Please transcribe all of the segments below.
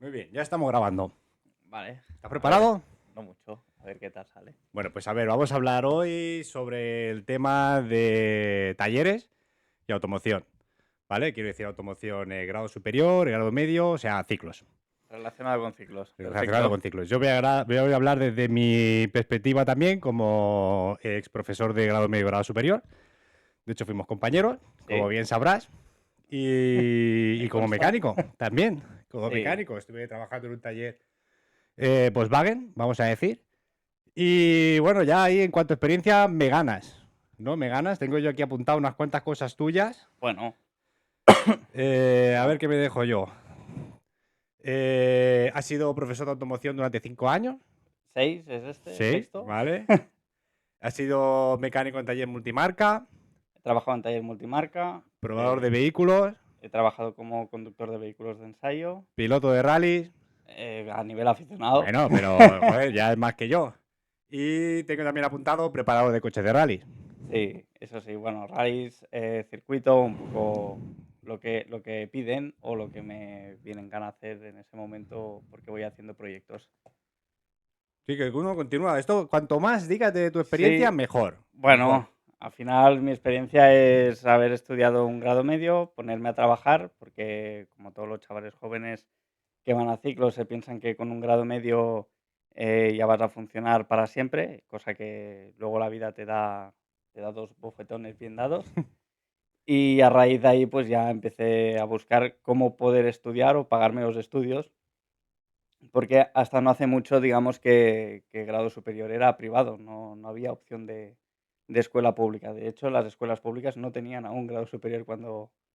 Muy bien, ya estamos grabando. Vale. ¿Estás preparado? No mucho. A ver qué tal sale. Bueno, pues a ver, vamos a hablar hoy sobre el tema de talleres y automoción. ¿Vale? Quiero decir automoción grado superior, grado medio, o sea, ciclos. Relacionado con ciclos. Relacionado Perfecto. con ciclos. Yo voy a hablar desde mi perspectiva también como ex profesor de grado medio y grado superior. De hecho, fuimos compañeros, como Sí. bien sabrás. Y Me como consta. mecánico también. Como Sí. mecánico. Estuve trabajando en un taller Volkswagen, vamos a decir. Y bueno, ya ahí en cuanto a experiencia, me ganas. ¿No? Me ganas. Tengo yo aquí apuntado unas cuantas cosas tuyas. Bueno. A ver Vamos. qué me dejo yo. ¿Has sido profesor de automoción durante 5 años? 6 es este, Sí, sexto. vale. ¿Has sido mecánico en taller multimarca? He trabajado en taller multimarca. ¿Probador de vehículos? He trabajado como conductor de vehículos de ensayo. ¿Piloto de rally? A nivel aficionado. Bueno, pero joder, ya es más que yo. Y tengo también apuntado preparador de coches de rally. Sí, eso sí. Bueno, rallies, circuito, un poco lo que piden o lo que me vienen ganas de hacer en ese momento porque voy haciendo proyectos. Sí, que uno continúa. Esto, cuanto más digas de tu experiencia, Sí, mejor. Mejor. bueno, al final mi experiencia es haber estudiado un grado medio, ponerme a trabajar, porque como todos los chavales jóvenes que van a ciclos se piensan que con un grado medio ya vas a funcionar para siempre, cosa que luego la vida te da dos bofetones bien dados. Y a raíz de ahí pues ya empecé a buscar cómo poder estudiar o pagarme los estudios, porque hasta no hace mucho, digamos que grado superior era privado, no había opción de escuela pública. De hecho, las escuelas públicas no tenían aún grado superior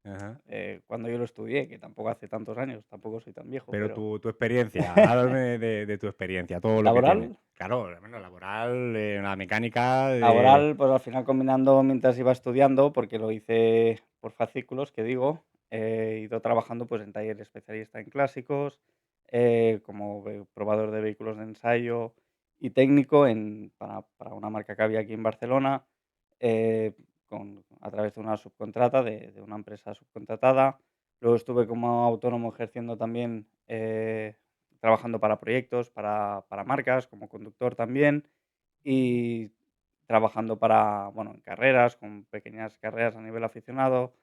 Ajá. cuando yo lo estudié, que tampoco hace tantos años, tampoco soy tan viejo, Pero pero tu experiencia, háblame de tu experiencia, todo lo que tienes. laboral, Claro, bueno, laboral, la mecánica, laboral, pues al final combinando mientras iba estudiando, porque lo hice por fascículos, que digo, he ido trabajando pues en taller especialista en clásicos, como probador de vehículos de ensayo y técnico para una marca que había aquí en Barcelona, eh, a través de una subcontrata, de una empresa subcontratada. Luego estuve como autónomo ejerciendo también, trabajando para proyectos, para marcas, como conductor también, y trabajando bueno, en carreras, con pequeñas carreras a nivel aficionado,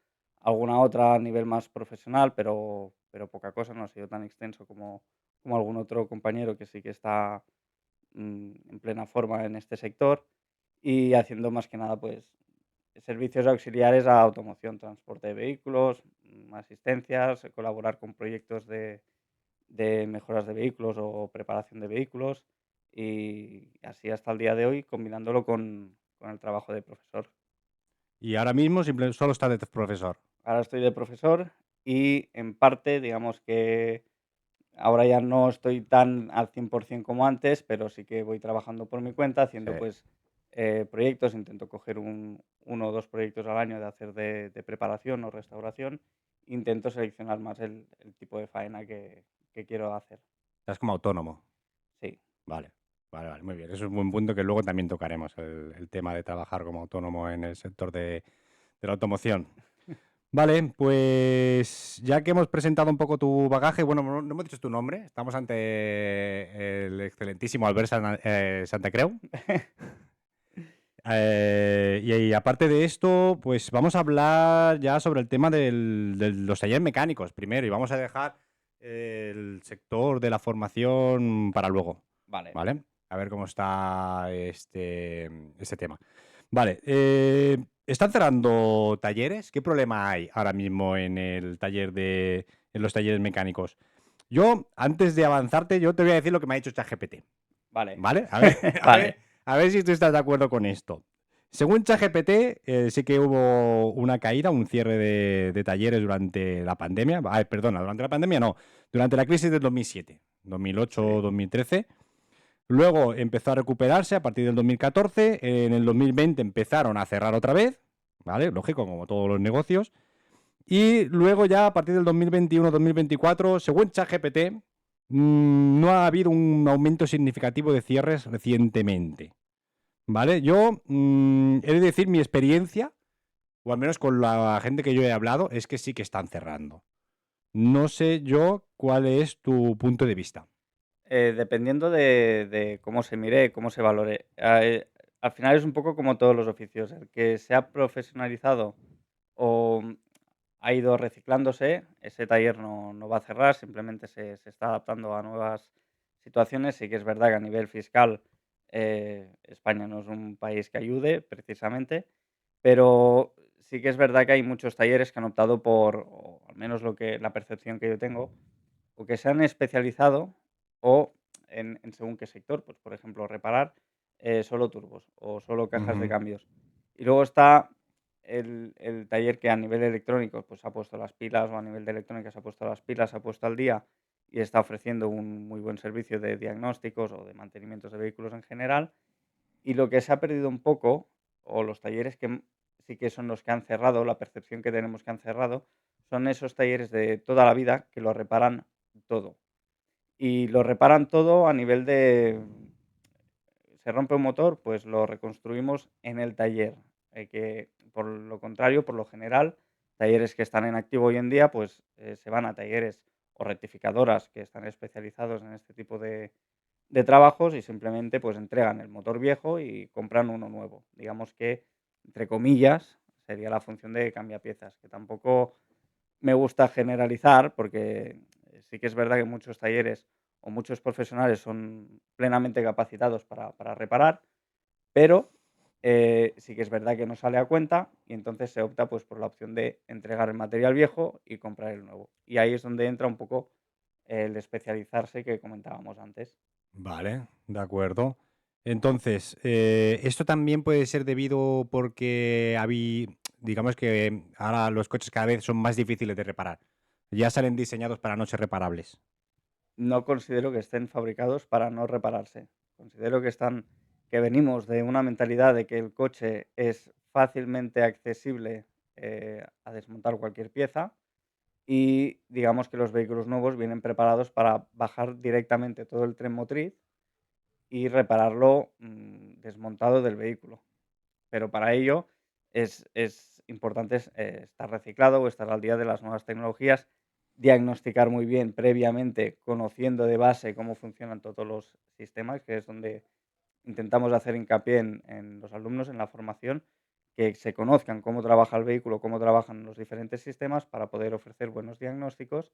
alguna otra a nivel más profesional, pero poca cosa, no ha sido tan extenso como algún otro compañero que sí que está en plena forma en este sector y haciendo más que nada pues servicios auxiliares a automoción, transporte de vehículos, asistencias, colaborar con proyectos de mejoras de vehículos o preparación de vehículos y así hasta el día de hoy combinándolo con el trabajo de profesor. y ahora mismo solo estás de profesor. Ahora estoy de profesor y en parte, digamos que ahora ya no estoy tan al 100% como antes, pero sí que voy trabajando por mi cuenta, Sí. haciendo pues proyectos, intento coger uno o dos proyectos al año de hacer de preparación o restauración, intento seleccionar más el tipo de faena que quiero hacer. Estás como autónomo. Sí. Vale, vale, vale, muy bien. Eso es un buen punto que luego también tocaremos, el tema de trabajar como autónomo en el sector de la automoción. Vale, pues ya que hemos presentado un poco tu bagaje, bueno, no hemos dicho tu nombre, estamos ante el excelentísimo Albert Santacreu. Y aparte de esto, pues vamos a hablar ya sobre el tema de los talleres mecánicos primero y vamos a dejar el sector de la formación para luego, Vale. ¿vale? A ver cómo está este tema. Vale, ¿están cerrando talleres? ¿Qué problema hay ahora mismo en los talleres mecánicos? Yo, antes de avanzarte, yo te voy a decir lo que me ha dicho ChatGPT. Vale. ¿Vale? A ver, Vale. a ver si tú estás de acuerdo con esto. Según ChatGPT, sí que hubo una caída, un cierre de talleres durante la pandemia. Ay, perdona, durante la pandemia no, durante la crisis del 2007, 2008, Sí. 2013. Luego empezó a recuperarse a partir del 2014. En el 2020 empezaron a cerrar otra vez, ¿vale? Lógico, como todos los negocios. Y luego ya a partir del 2021-2024, según ChatGPT, no ha habido un aumento significativo de cierres recientemente. ¿Vale? Yo he de decir mi experiencia, o al menos con la gente que yo he hablado, es que sí que están cerrando. No sé yo ¿cuál es tu punto de vista? Dependiendo de cómo se mire, cómo se valore. Al final es un poco como todos los oficios, el que se ha profesionalizado o ha ido reciclándose, ese taller no va a cerrar, simplemente se está adaptando a nuevas situaciones. Sí que es verdad que a nivel fiscal, España no es un país que ayude precisamente, pero sí que es verdad que hay muchos talleres que han optado por, o al menos la percepción que yo tengo, o que se han especializado o en según qué sector, pues, por ejemplo, reparar, solo turbos o solo cajas de Ujú, cambios. Y luego está el taller que a nivel electrónico, pues, ha puesto las pilas, o a nivel de electrónica se ha puesto las pilas, se ha puesto al día y está ofreciendo un muy buen servicio de diagnósticos o de mantenimientos de vehículos en general. Y lo que se ha perdido un poco, o los talleres que sí que son los que han cerrado, la percepción que tenemos que han cerrado, son esos talleres de toda la vida que lo reparan todo. Y lo reparan todo a nivel de, se rompe un motor, pues lo reconstruimos en el taller. Que por lo contrario, por lo general, talleres que están en activo hoy en día, pues se van a talleres o rectificadoras que están especializados en este tipo de trabajos y simplemente pues entregan el motor viejo y compran uno nuevo. Digamos que, entre comillas, sería la función de cambiapiezas, que tampoco me gusta generalizar porque sí que es verdad que muchos talleres o muchos profesionales son plenamente capacitados para reparar, pero sí que es verdad que no sale a cuenta y entonces se opta pues por la opción de entregar el material viejo y comprar el nuevo. Y ahí es donde entra un poco el especializarse que comentábamos antes. vale, de acuerdo. Entonces, esto también puede ser debido porque digamos que ahora los coches cada vez son más difíciles de reparar. Ya salen diseñados para no ser reparables. No considero que estén fabricados para no repararse. Considero que venimos de una mentalidad de que el coche es fácilmente accesible, a desmontar cualquier pieza y digamos que los vehículos nuevos vienen preparados para bajar directamente todo el tren motriz y repararlo, desmontado del vehículo. Pero para ello es importante estar reciclado o estar al día de las nuevas tecnologías, diagnosticar muy bien previamente, conociendo de base cómo funcionan todos los sistemas, que es donde intentamos hacer hincapié en los alumnos, en la formación, que se conozcan cómo trabaja el vehículo, cómo trabajan los diferentes sistemas para poder ofrecer buenos diagnósticos.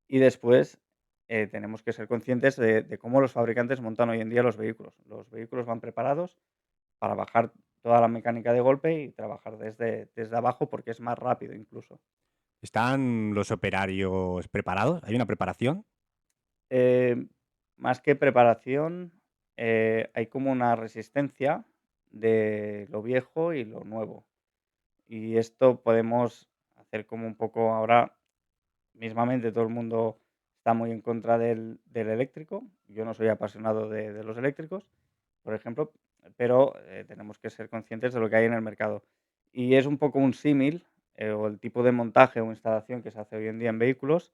Y después tenemos que ser conscientes de cómo los fabricantes montan hoy en día los vehículos. Los vehículos van preparados para bajar toda la mecánica de golpe y trabajar desde abajo porque es más rápido incluso. ¿Están los operarios preparados? ¿Hay una preparación? Eh, Más que preparación, hay como una resistencia de lo viejo y lo nuevo. Y esto podemos hacer como un poco ahora, mismamente todo el mundo está muy en contra del eléctrico. Yo no soy apasionado de los eléctricos, por ejemplo, pero tenemos que ser conscientes de lo que hay en el mercado. Y es un poco un símil, o el tipo de montaje o instalación que se hace hoy en día en vehículos,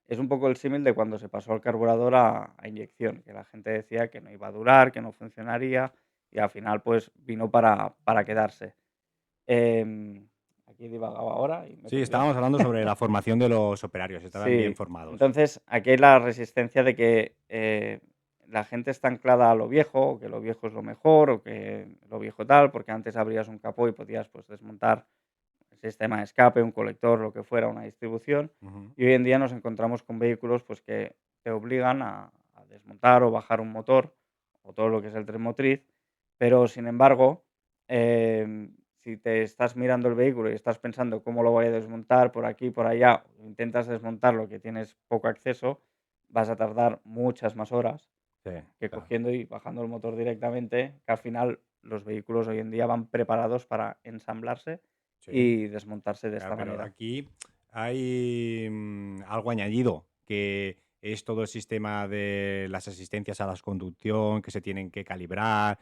es un poco el símil de cuando se pasó al carburador a inyección, que la gente decía que no iba a durar, que no funcionaría, y al final pues vino para quedarse. Aquí he divagado ahora y me he Sí, perdido. estábamos hablando sobre la formación de los operarios, estaban bien Sí, formados. entonces aquí hay la resistencia de que la gente está anclada a lo viejo, o que lo viejo es lo mejor, o que lo viejo tal, porque antes abrías un capó y podías pues desmontar el sistema de escape, un colector, lo que fuera, una distribución. Ujú. Y hoy en día nos encontramos con vehículos pues que te obligan a desmontar o bajar un motor, o todo lo que es el tren motriz, pero sin embargo, si te estás mirando el vehículo y estás pensando cómo lo voy a desmontar por aquí, por allá, o intentas desmontar lo que tienes poco acceso, vas a tardar muchas más horas Sí, que claro. cogiendo y bajando el motor directamente, que al final los vehículos hoy en día van preparados para ensamblarse Sí, y desmontarse de claro, esta pero manera. aquí hay algo añadido, que es todo el sistema de las asistencias a la conducción que se tienen que calibrar,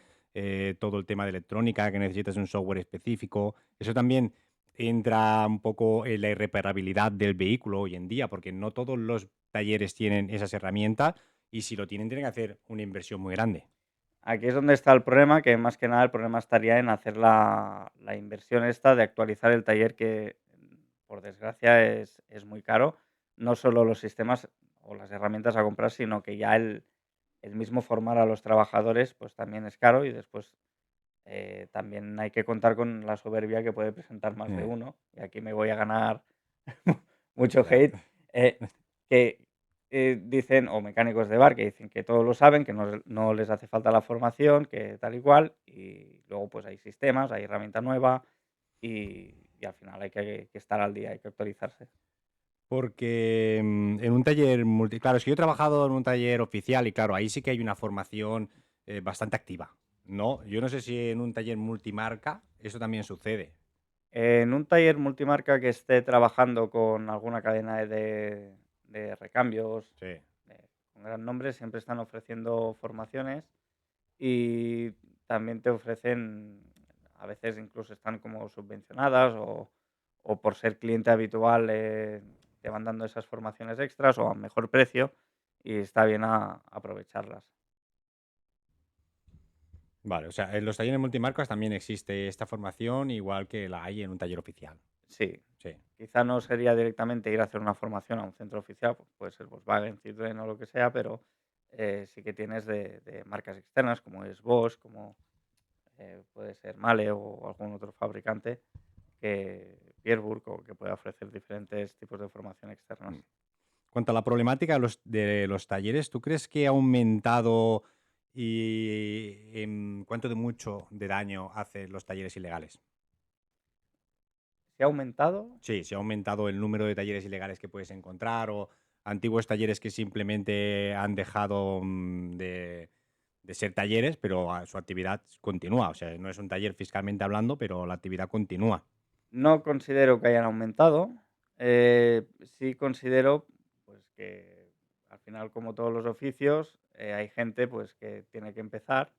todo el tema de electrónica, que necesitas un software específico. Eso también entra un poco en la irreparabilidad del vehículo hoy en día, porque no todos los talleres tienen esas herramientas y si lo tienen, tienen que hacer una inversión muy grande. Aquí es donde está el problema, que más que nada el problema estaría en hacer la inversión esta de actualizar el taller que, por desgracia, es muy caro. No solo los sistemas, o las herramientas a comprar, sino que ya el mismo formar a los trabajadores pues también es caro y después también hay que contar con la soberbia que puede presentar más de Eh, uno. Y aquí me voy a ganar mucho ya. hate. Que dicen, o mecánicos de bar, que dicen que todos lo saben, que no les hace falta la formación, que tal y cual. Y luego pues hay sistemas, hay herramienta nueva y al final hay que estar al día, hay que actualizarse. Porque en un taller claro, es que yo he trabajado en un taller oficial y claro, ahí sí que hay una formación bastante activa, ¿no? Yo no sé si en un taller multimarca eso también sucede. En un taller multimarca que esté trabajando con alguna cadena de recambios, Sí. con gran nombre, siempre están ofreciendo formaciones y también te ofrecen, a veces incluso están como subvencionadas o por ser cliente habitual te van dando esas formaciones extras o a mejor precio y está bien aprovecharlas. Vale, o sea, en los talleres multimarcas también existe esta formación, igual que la hay en un taller oficial. Sí, Sí. quizá no sería directamente ir a hacer una formación a un centro oficial, pues puede ser Volkswagen, Citroën o lo que sea, pero sí que tienes de marcas externas como es Bosch, como puede ser Male o algún otro fabricante que Pierburg o que pueda ofrecer diferentes tipos de formación externas. Mm. Cuanto a la problemática de los talleres, ¿tú crees que ha aumentado y en cuánto de mucho de daño hacen los talleres ilegales? ¿Se ha aumentado? Sí, se ha aumentado el número de talleres ilegales que puedes encontrar o antiguos talleres que simplemente han dejado de ser talleres, pero su actividad continúa. O sea, no es un taller fiscalmente hablando, pero la actividad continúa. No considero que hayan aumentado. Sí considero pues, que al final, como todos los oficios, hay gente pues, que tiene que empezar.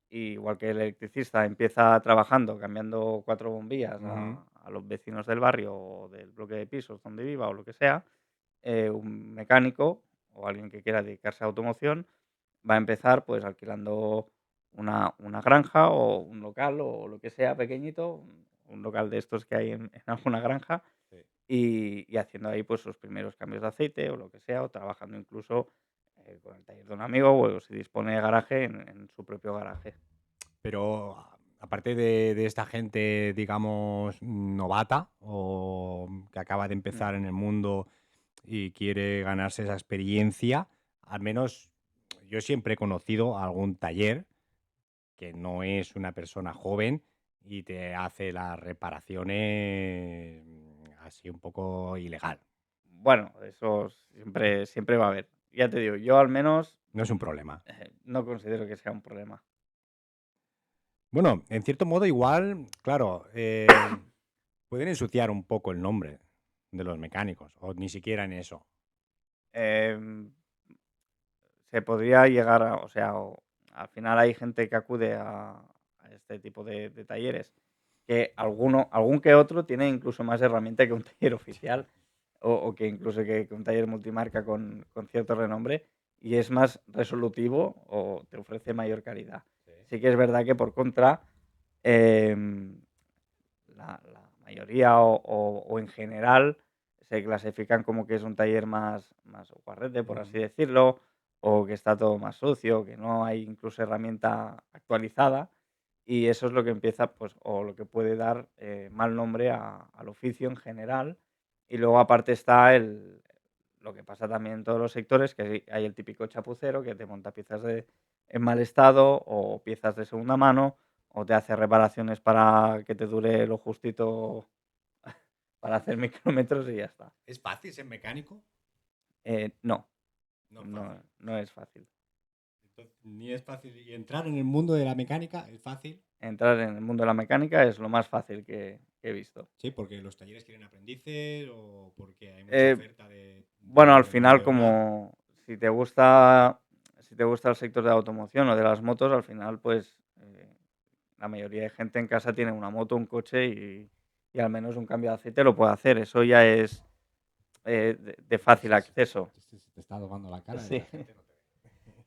Y igual que el electricista empieza trabajando, cambiando 4 bombillas Ujú. a los vecinos del barrio o del bloque de pisos donde viva o lo que sea, un mecánico o alguien que quiera dedicarse a automoción va a empezar pues alquilando una granja o un local o lo que sea pequeñito, un local de estos que hay en alguna granja Sí. y haciendo ahí pues sus primeros cambios de aceite o lo que sea, o trabajando incluso con el taller de un amigo o si dispone de garaje en su propio garaje. Pero aparte de esta gente, digamos, novata o que acaba de Mm. empezar en el mundo y quiere ganarse esa experiencia, al menos yo siempre he conocido algún taller que no es una persona joven y te hace las reparaciones así un poco ilegal. Bueno, eso siempre va a haber. Ya te digo, yo al menos No es un problema. no considero que sea un problema. Bueno, en cierto modo igual, claro, pueden ensuciar un poco el nombre de los mecánicos, o ni siquiera en eso. Em, Se podría llegar a, o sea, al final hay gente que acude a este tipo de talleres, que algún que otro tiene incluso más herramienta que un taller oficial o que incluso que un taller multimarca con cierto renombre y es más resolutivo o te ofrece mayor calidad. Sí. Sí que es verdad que por contra, em, la mayoría o en general se clasifican como que es un taller más guarrete, por así Ujú. decirlo, o que está todo más sucio, que no hay incluso herramienta actualizada. Y eso es lo que empieza, pues, o lo que puede dar mal nombre al oficio en general. Y luego aparte está lo que pasa también en todos los sectores, que hay el típico chapucero que te monta piezas en mal estado o piezas de segunda mano o te hace reparaciones para que te dure lo justito para hacer 1000 kilómetros y ya está. ¿Es fácil ser mecánico? No, No es fácil. no es fácil. Entonces, ni es fácil. Y entrar en el mundo de la mecánica es fácil. Entrar en el mundo de la mecánica es lo más fácil que he visto. Sí, porque los talleres quieren aprendices o porque hay mucha Eh, oferta bueno, al de mano final, de obra. como si te gusta el sector de la automoción o de las motos, al final, pues la mayoría de gente en casa tiene una moto, un coche y al menos un cambio de aceite lo puede hacer. Eso ya es de fácil acceso. Se te está ahogando la cara y Sí. la gente no te ve.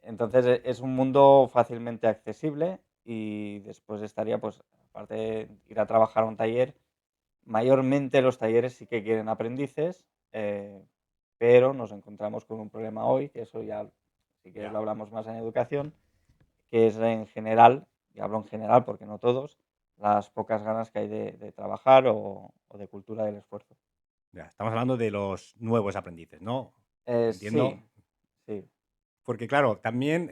Entonces es un mundo fácilmente accesible y después estaría, pues, aparte de ir a trabajar a un taller, mayormente los talleres sí que quieren aprendices, pero nos encontramos con un problema hoy, que eso ya, si quieres, Ya. lo hablamos más en educación, que es en general, y hablo en general porque no todos, las pocas ganas que hay de trabajar o de cultura del esfuerzo. Ya, estamos hablando de los nuevos aprendices, ¿no? Sí, Entiendo. sí. Porque claro, también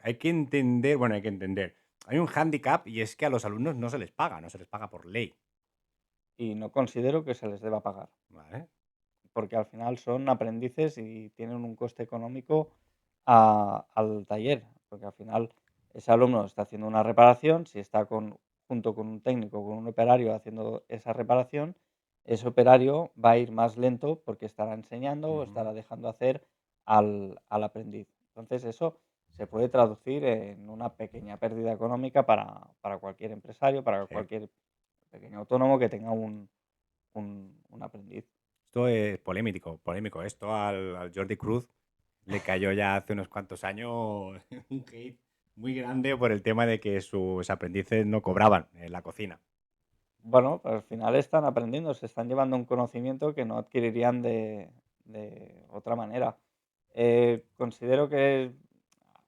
hay que entender, bueno, hay que entender, hay un hándicap y es que a los alumnos no se les paga, no se les paga por ley, Y no considero que se les deba pagar, ¿vale? porque al final son aprendices y tienen un coste económico al taller, porque al final ese alumno está haciendo una reparación, si está junto con un técnico, con un operario haciendo esa reparación, ese operario va a ir más lento porque estará enseñando o Ujú. estará dejando hacer al aprendiz. Entonces eso se puede traducir en una pequeña pérdida económica para cualquier empresario, para Sí. cualquier pequeño autónomo que tenga un aprendiz. Esto es polémico, polémico. Esto al Jordi Cruz le cayó ya hace unos cuantos años un hate muy grande por el tema de que sus aprendices no cobraban en la cocina. Bueno, al final están aprendiendo, se están llevando un conocimiento que no adquirirían de otra manera. Considero que,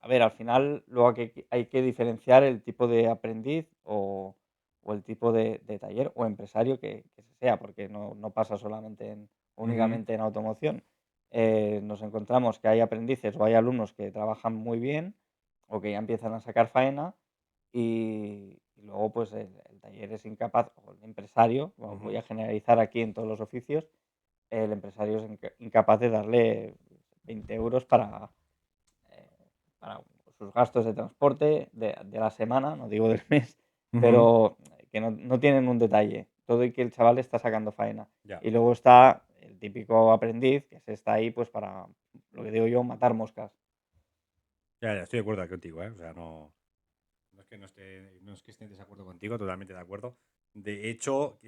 a ver, al final luego hay que diferenciar el tipo de aprendiz o el tipo de taller o empresario que se sea, porque no pasa solamente Ujú, únicamente en automoción. Nos encontramos que hay aprendices o hay alumnos que trabajan muy bien o que ya empiezan a sacar faena y luego, pues, el taller es incapaz, o el empresario, voy ujú. a generalizar aquí en todos los oficios, el empresario es incapaz de darle 20 euros para sus gastos de transporte de la semana, no digo del mes, Ujú. pero que no tienen un detalle. Todo y que el chaval está sacando faena. Ya, Y luego está el típico aprendiz que se está ahí, pues, para, lo que digo yo, matar moscas. ya, estoy de acuerdo contigo, ¿eh? O sea, no es que no es que esté en desacuerdo contigo, totalmente de acuerdo. De hecho,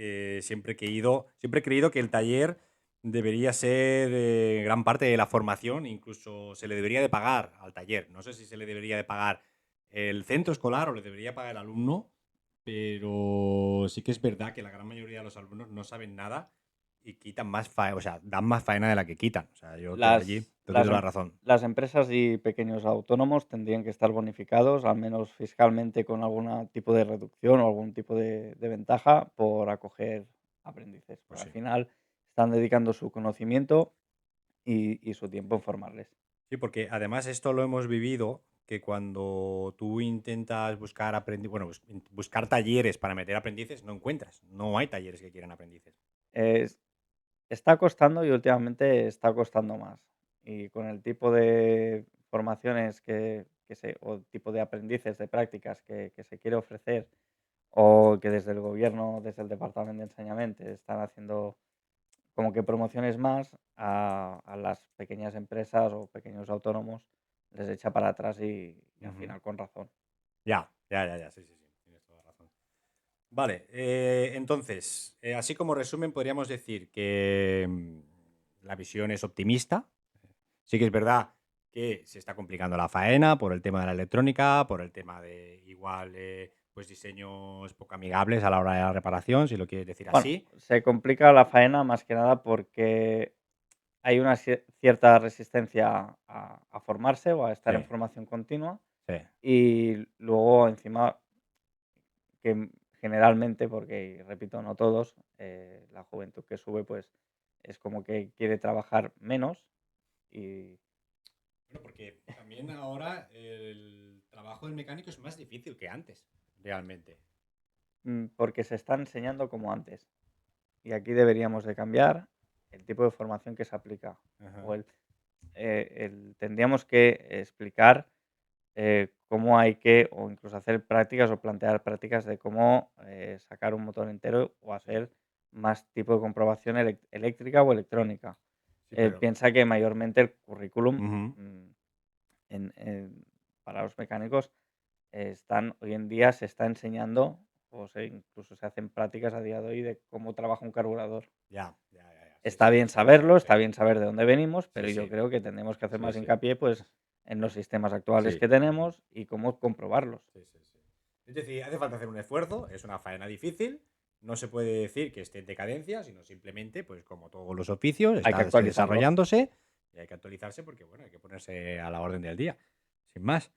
siempre he creído que el taller debería ser gran parte de la formación, incluso se le debería de pagar al taller. No sé si se le debería de pagar el centro escolar o le debería pagar el alumno, pero sí que es verdad que la gran mayoría de los alumnos no saben nada y quitan más faena, o sea, dan más faena de la que quitan. O sea, yo allí Las te doy las toda la em razón. las empresas y pequeños autónomos tendrían que estar bonificados, al menos fiscalmente, con algún tipo de reducción o algún tipo de ventaja por acoger aprendices, Pues porque al sí. final están dedicando su conocimiento y su tiempo en formarles. Sí, porque además esto lo hemos vivido, que cuando tú intentas buscar bueno, buscar talleres para meter aprendices, no encuentras. No hay talleres que quieran aprendices. Es Está costando y últimamente está costando más. Y con el tipo de formaciones o tipo de aprendices, de prácticas que se quiere ofrecer o que desde el gobierno, desde el Departamento de Enseñamiento están haciendo como que promociones más a las pequeñas empresas o pequeños autónomos, les echa para atrás y al Ujú. final con razón. Ya, sí, sí, sí, tienes toda la razón. Vale, entonces, así como resumen, podríamos decir que la visión es optimista. Sí que es verdad que se está complicando la faena por el tema de la electrónica, por el tema de igual pues diseños poco amigables a la hora de la reparación, si lo quieres decir Bueno, así. se complica la faena más que nada porque hay una cierta resistencia a formarse o a estar en Sí, formación continua sí. y luego encima que generalmente, porque repito, no todos, la juventud que sube pues es como que quiere trabajar menos y Bueno, porque también ahora el trabajo del mecánico es más difícil que antes, realmente. porque se está enseñando como antes. Y aquí deberíamos de cambiar el tipo de formación que se aplica o Ajá. tendríamos que explicar cómo hay que, o incluso hacer prácticas o plantear prácticas de cómo sacar un motor entero o Sí, hacer más tipo de comprobación eléctrica o electrónica. sí, pero Piensa que mayormente el currículum ujú. mm, para los mecánicos hoy en día se está enseñando incluso se hacen prácticas a día de hoy de cómo trabaja un carburador. Ya, sí, Está sí, bien eso lo sé, saberlo, lo está sé. bien saber de dónde venimos, Sí, pero yo sí, creo que tenemos que hacer sí, más sí. hincapié, pues, en los sistemas actuales Sí, que tenemos y cómo comprobarlos. sí, sí, sí. Es decir, hace falta hacer un esfuerzo, es una faena difícil, no se puede decir que esté en decadencia, sino simplemente, pues como todos los oficios, Hay que está actualizarlo. desarrollándose y hay que actualizarse porque, bueno, hay que ponerse a la orden del día, sin más.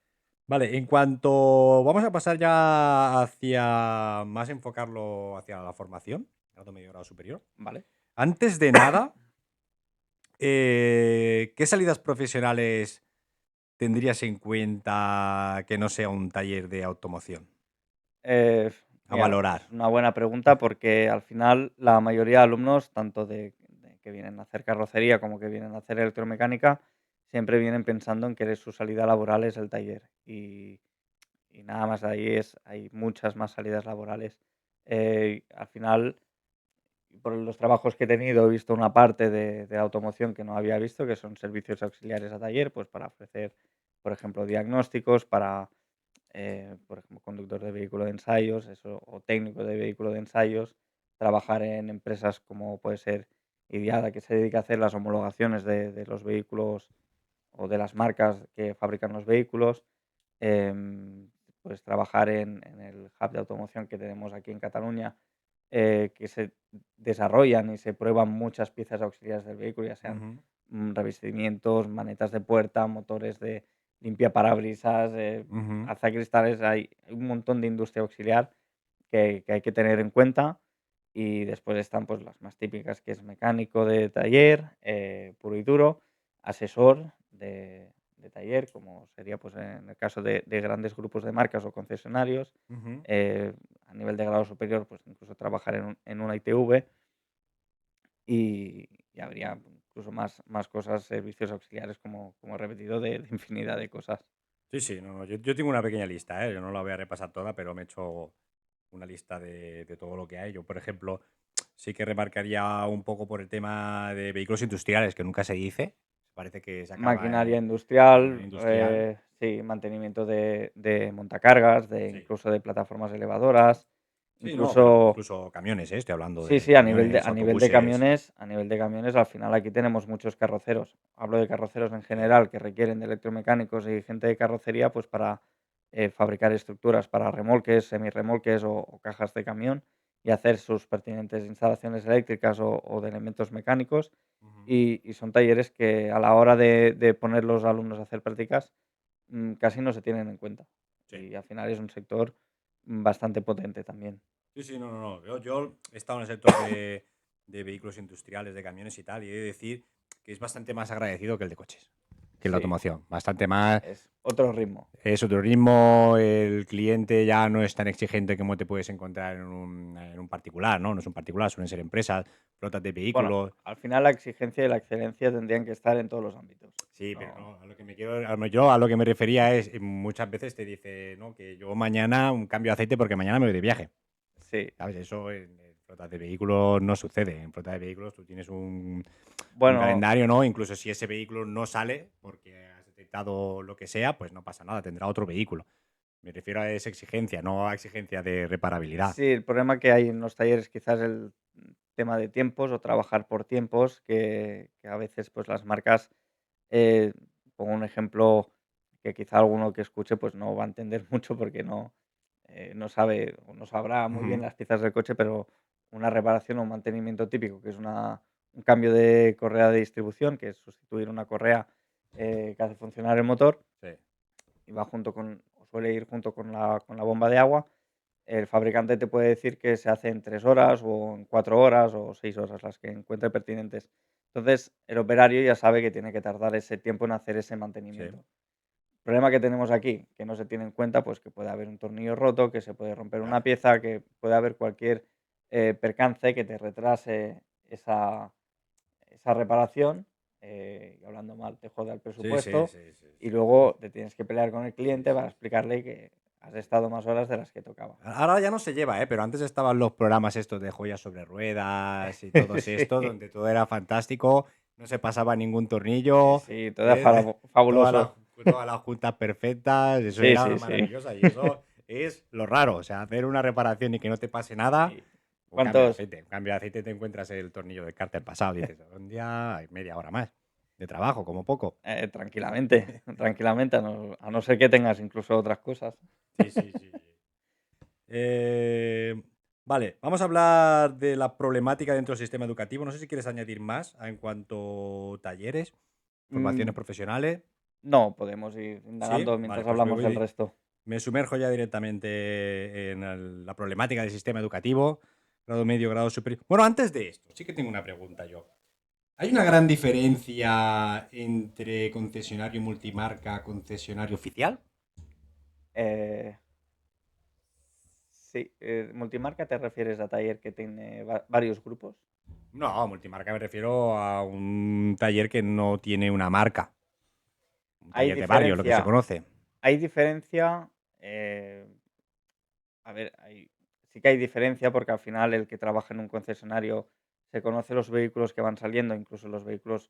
Vale, en cuanto vamos a pasar ya hacia más enfocarlo hacia la formación, grado medio, grado superior. ¿Vale? Antes de nada, ¿qué salidas profesionales tendrías en cuenta que no sea un taller de automoción? A Mira, valorar. es una buena pregunta porque al final la mayoría de alumnos, tanto de que vienen a hacer carrocería como que vienen a hacer electromecánica, siempre vienen pensando en que su salida laboral es el taller. Y nada más ahí hay muchas más salidas laborales. Al final, por los trabajos que he tenido, he visto una parte de automoción que no había visto, que son servicios auxiliares a taller, pues para ofrecer, por ejemplo, diagnósticos, para por ejemplo, conductor de vehículo de ensayos, eso, o técnico de vehículo de ensayos, trabajar en empresas como puede ser IDIADA, que se dedica a hacer las homologaciones de los vehículos o de las marcas que fabrican los vehículos, em, pues trabajar en el hub de automoción que tenemos aquí en Cataluña, que se desarrollan y se prueban muchas piezas auxiliares del vehículo, ya sean Ujú, revestimientos, manetas de puerta, motores de limpia parabrisas, ujú, alzacristales, hay un montón de industria auxiliar que hay que tener en cuenta. Y después están pues las más típicas, que es mecánico de taller, puro y duro, asesor de taller, como sería pues en el caso de grandes grupos de marcas o concesionarios. ujú. A nivel de grado superior, pues incluso trabajar en una ITV y habría incluso más cosas, servicios auxiliares, como he repetido, de infinidad de cosas. Sí, sí, no, no, yo tengo una pequeña lista, ¿eh? Yo no la voy a repasar toda, pero me he hecho una lista de todo lo que hay. Yo, por ejemplo, sí que remarcaría un poco por el tema de vehículos industriales, que nunca se dice. Parece que se acaba Maquinaria maquinaria industrial, industrial. sí, mantenimiento de montacargas, Sí. incluso de plataformas elevadoras, Sí, no, pero incluso. incluso camiones, ¿eh? Estoy hablando Sí, de sí, camiones, a nivel de autobuses. camiones, al final aquí tenemos muchos carroceros. Hablo de carroceros en Sí. general que requieren de electromecánicos y gente de carrocería, pues para fabricar estructuras para remolques, semirremolques o cajas de camión y hacer sus pertinentes instalaciones eléctricas o de elementos mecánicos. Ujú. Y son talleres que a la hora de poner los alumnos a hacer prácticas casi no se tienen en cuenta. Sí. Y al final es un sector bastante potente también. Sí, sí, no, no, no. Yo he estado en el sector de vehículos industriales, de camiones y tal, y he de decir que es bastante más agradecido que el de coches, que la Sí, automoción. Bastante más. es otro ritmo. Es otro ritmo, el cliente ya no es tan exigente como te puedes encontrar en un particular, ¿no? No es un particular, suelen ser empresas, flotas de Bueno, vehículos. al final la exigencia y la excelencia tendrían que estar en todos los ámbitos. Sí, pero No, no, a lo que me quiero, yo a lo que me refería es, muchas veces te dice, no, que yo mañana un cambio de aceite porque mañana me voy de viaje. sí. ¿Sabes? Eso en flotas de vehículos no sucede. En flota de vehículos tú tienes un Bueno, calendario, ¿no? Incluso si ese vehículo no sale porque has detectado lo que sea, pues no pasa nada, tendrá otro vehículo. Me refiero a esa exigencia, no a exigencia de reparabilidad. sí, el problema que hay en los talleres quizás el tema de tiempos o trabajar por tiempos, que a veces pues las marcas, eh, pongo un ejemplo que quizá alguno que escuche pues no va a entender mucho porque no sabe o no sabrá muy bien Ujú, las piezas del coche, pero una reparación o un mantenimiento típico, que es un cambio de correa de distribución, que es sustituir una correa que hace funcionar el motor, sí. y va o suele ir junto con la bomba de agua. El fabricante te puede decir que se hace en 3 horas o en 4 horas o 6 horas, las que encuentre pertinentes. Entonces, el operario ya sabe que tiene que tardar ese tiempo en hacer ese Sí. mantenimiento. El problema que tenemos aquí, que no se tiene en cuenta, pues que puede haber un tornillo roto, que se puede romper Ya. una pieza, que puede haber cualquier percance que te retrase esa reparación, y hablando mal te jode el Sí, sí, presupuesto, sí, sí, y sí. luego te tienes que pelear con el Sí, cliente sí. para explicarle que has estado más horas de las que tocaba. Ahora ya no se lleva, ¿eh? Pero antes estaban los programas estos de joyas sobre ruedas y todos estos, Sí, donde todo era fantástico, no se pasaba ningún sí, tornillo, sí, todo ¿eh? Todas las, fabuloso. todas las juntas perfectas, eso Sí, era sí, sí. maravilloso. Y eso es lo raro, o sea, hacer una reparación y que no te pase nada, Sí. un cambio de ¿Cuántos? aceite. Un cambio de aceite te encuentras el tornillo del cárter pasado, dices, un día hay media hora más de trabajo, como poco. Tranquilamente, tranquilamente, a no ser que tengas incluso otras cosas. Sí, sí, sí. Sí. Vale, vamos a hablar de la problemática dentro del sistema educativo. No sé si quieres añadir más en cuanto a talleres, formaciones Mm, profesionales. no, podemos ir Sí, indagando vale, mientras pues hablamos del resto. me sumerjo ya directamente en la problemática del sistema educativo, grado medio, grado superior. Bueno, antes de esto, sí que tengo una pregunta yo. ¿Hay una gran diferencia entre concesionario multimarca, concesionario oficial? Eh, sí, multimarca te refieres a taller que tiene varios grupos. No, multimarca me refiero a un taller que no tiene una marca. Un Hay taller de barrio, lo que se diferencia, conoce. hay diferencia, eh, a ver, sí que hay diferencia porque al final el que trabaja en un concesionario se conoce los vehículos que van saliendo, incluso los vehículos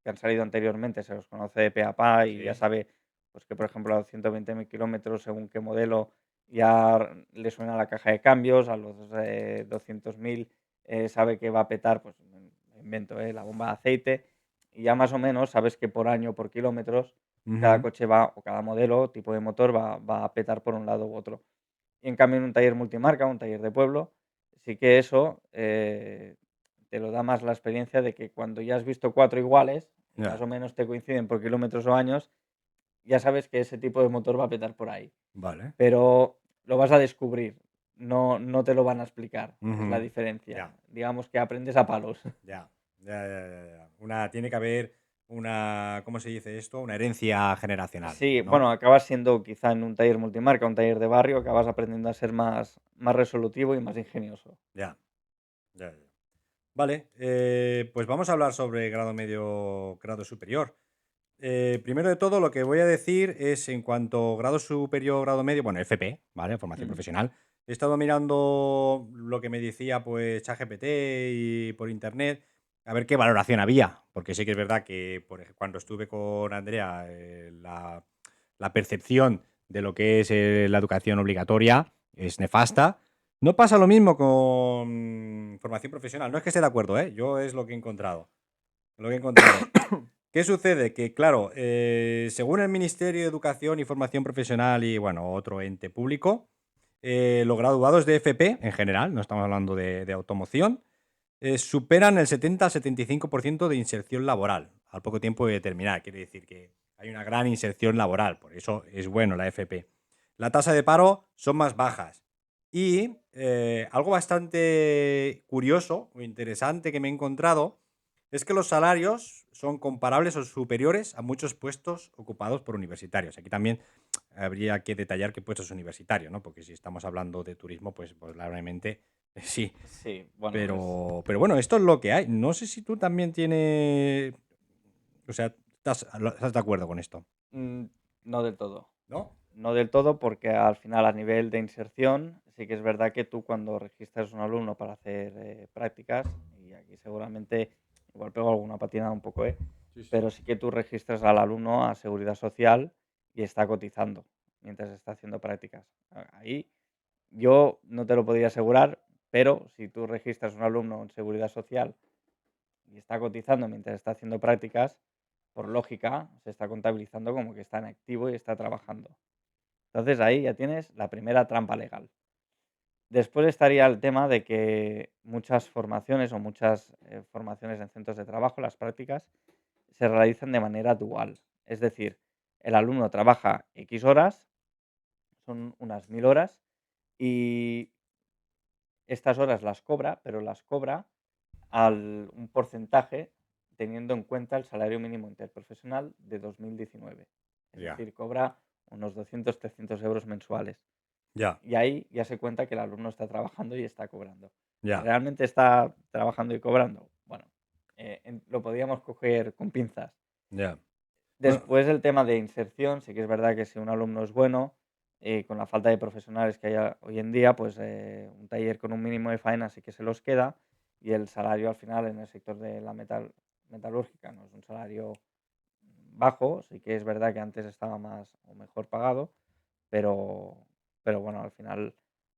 que han salido anteriormente, se los conoce de pe a pa y ya Sí. sabe, pues que por ejemplo a los 120.000 kilómetros, según qué modelo, ya le suena la caja de cambios, a los 200.000 sabe que va a petar, pues me invento, la bomba de aceite, y ya más o menos sabes que por año, por kilómetros, cada Ujú. coche va, o cada modelo, tipo de motor, va a petar por un lado u otro. Y en cambio en un taller multimarca, un taller de pueblo, sí que eso te lo da más la experiencia de que cuando ya has visto 4 iguales y más Ya, o menos te coinciden por kilómetros o años, ya sabes que ese tipo de motor va a petar por ahí. vale. Pero lo vas a descubrir, no te lo van a explicar, es la Ujú. diferencia. Ya, Digamos que aprendes a palos. ya, ya. Tiene que haber una, ¿cómo se dice esto? Una herencia generacional, Sí, ¿no? bueno, acabas siendo quizá en un taller multimarca, un taller de barrio, acabas aprendiendo a ser más resolutivo y más ingenioso. Ya, ya. Vale, pues vamos a hablar sobre grado medio, grado superior. Primero de todo, lo que voy a decir es en cuanto a grado superior, grado medio, bueno, FP, ¿vale? Formación Mm. profesional. He estado mirando lo que me decía, pues, ChatGPT y por internet, a ver qué valoración había, porque sí que es verdad que cuando estuve con Andrea, la percepción de lo que es la educación obligatoria es nefasta. No pasa lo mismo con formación profesional. No es que esté de acuerdo, ¿eh? Yo es lo que he encontrado. Lo que he encontrado. ¿Qué sucede? Que, claro, según el Ministerio de Educación y Formación Profesional y, bueno, otro ente público, los graduados de FP, en general, no estamos hablando de automoción, superan el 70 al 75% de inserción laboral al poco tiempo de terminar. Quiere decir que hay una gran inserción laboral, por eso es bueno la FP. La tasa de paro son más bajas. Y algo bastante curioso o interesante que me he encontrado es que los salarios son comparables o superiores a muchos puestos ocupados por universitarios. Aquí también habría que detallar qué puestos universitarios, ¿no? Porque si estamos hablando de turismo, pues claramente sí. Sí, bueno, Pero bueno, esto es lo que hay. No sé si tú también tienes. O sea, ¿estás de acuerdo con esto? mm, no del todo. ¿No? No del todo, porque al final a nivel de inserción, sí que es verdad que tú cuando registras un alumno para hacer prácticas, y aquí seguramente igual pego alguna patinada un poco, Sí, sí. pero sí que tú registras al alumno a Seguridad Social y está cotizando mientras está haciendo prácticas. Ahí yo no te lo podría asegurar, pero si tú registras un alumno en Seguridad Social y está cotizando mientras está haciendo prácticas, por lógica se está contabilizando como que está en activo y está trabajando. Entonces ahí ya tienes la primera trampa legal. Después estaría el tema de que muchas formaciones o muchas formaciones en centros de trabajo, las prácticas, se realizan de manera dual. Es decir, el alumno trabaja X horas, son unas 1.000 horas, y estas horas las cobra, pero las cobra un porcentaje teniendo en cuenta el salario mínimo interprofesional de 2019. Es Ya, decir, cobra unos 200-300 euros mensuales. ya, Y ahí ya se cuenta que el alumno está trabajando y está cobrando. ¿Que ya. realmente está trabajando y cobrando? Bueno, lo podríamos coger con pinzas. Ya. Bueno, Después el tema de inserción, sí que es verdad que si un alumno es bueno, con la falta de profesionales que hay hoy en día, pues un taller con un mínimo de faena sí que se los queda y el salario al final en el sector de la metalúrgica no es un salario bajo, sí que es verdad que antes estaba más o mejor pagado, pero, pero bueno, al final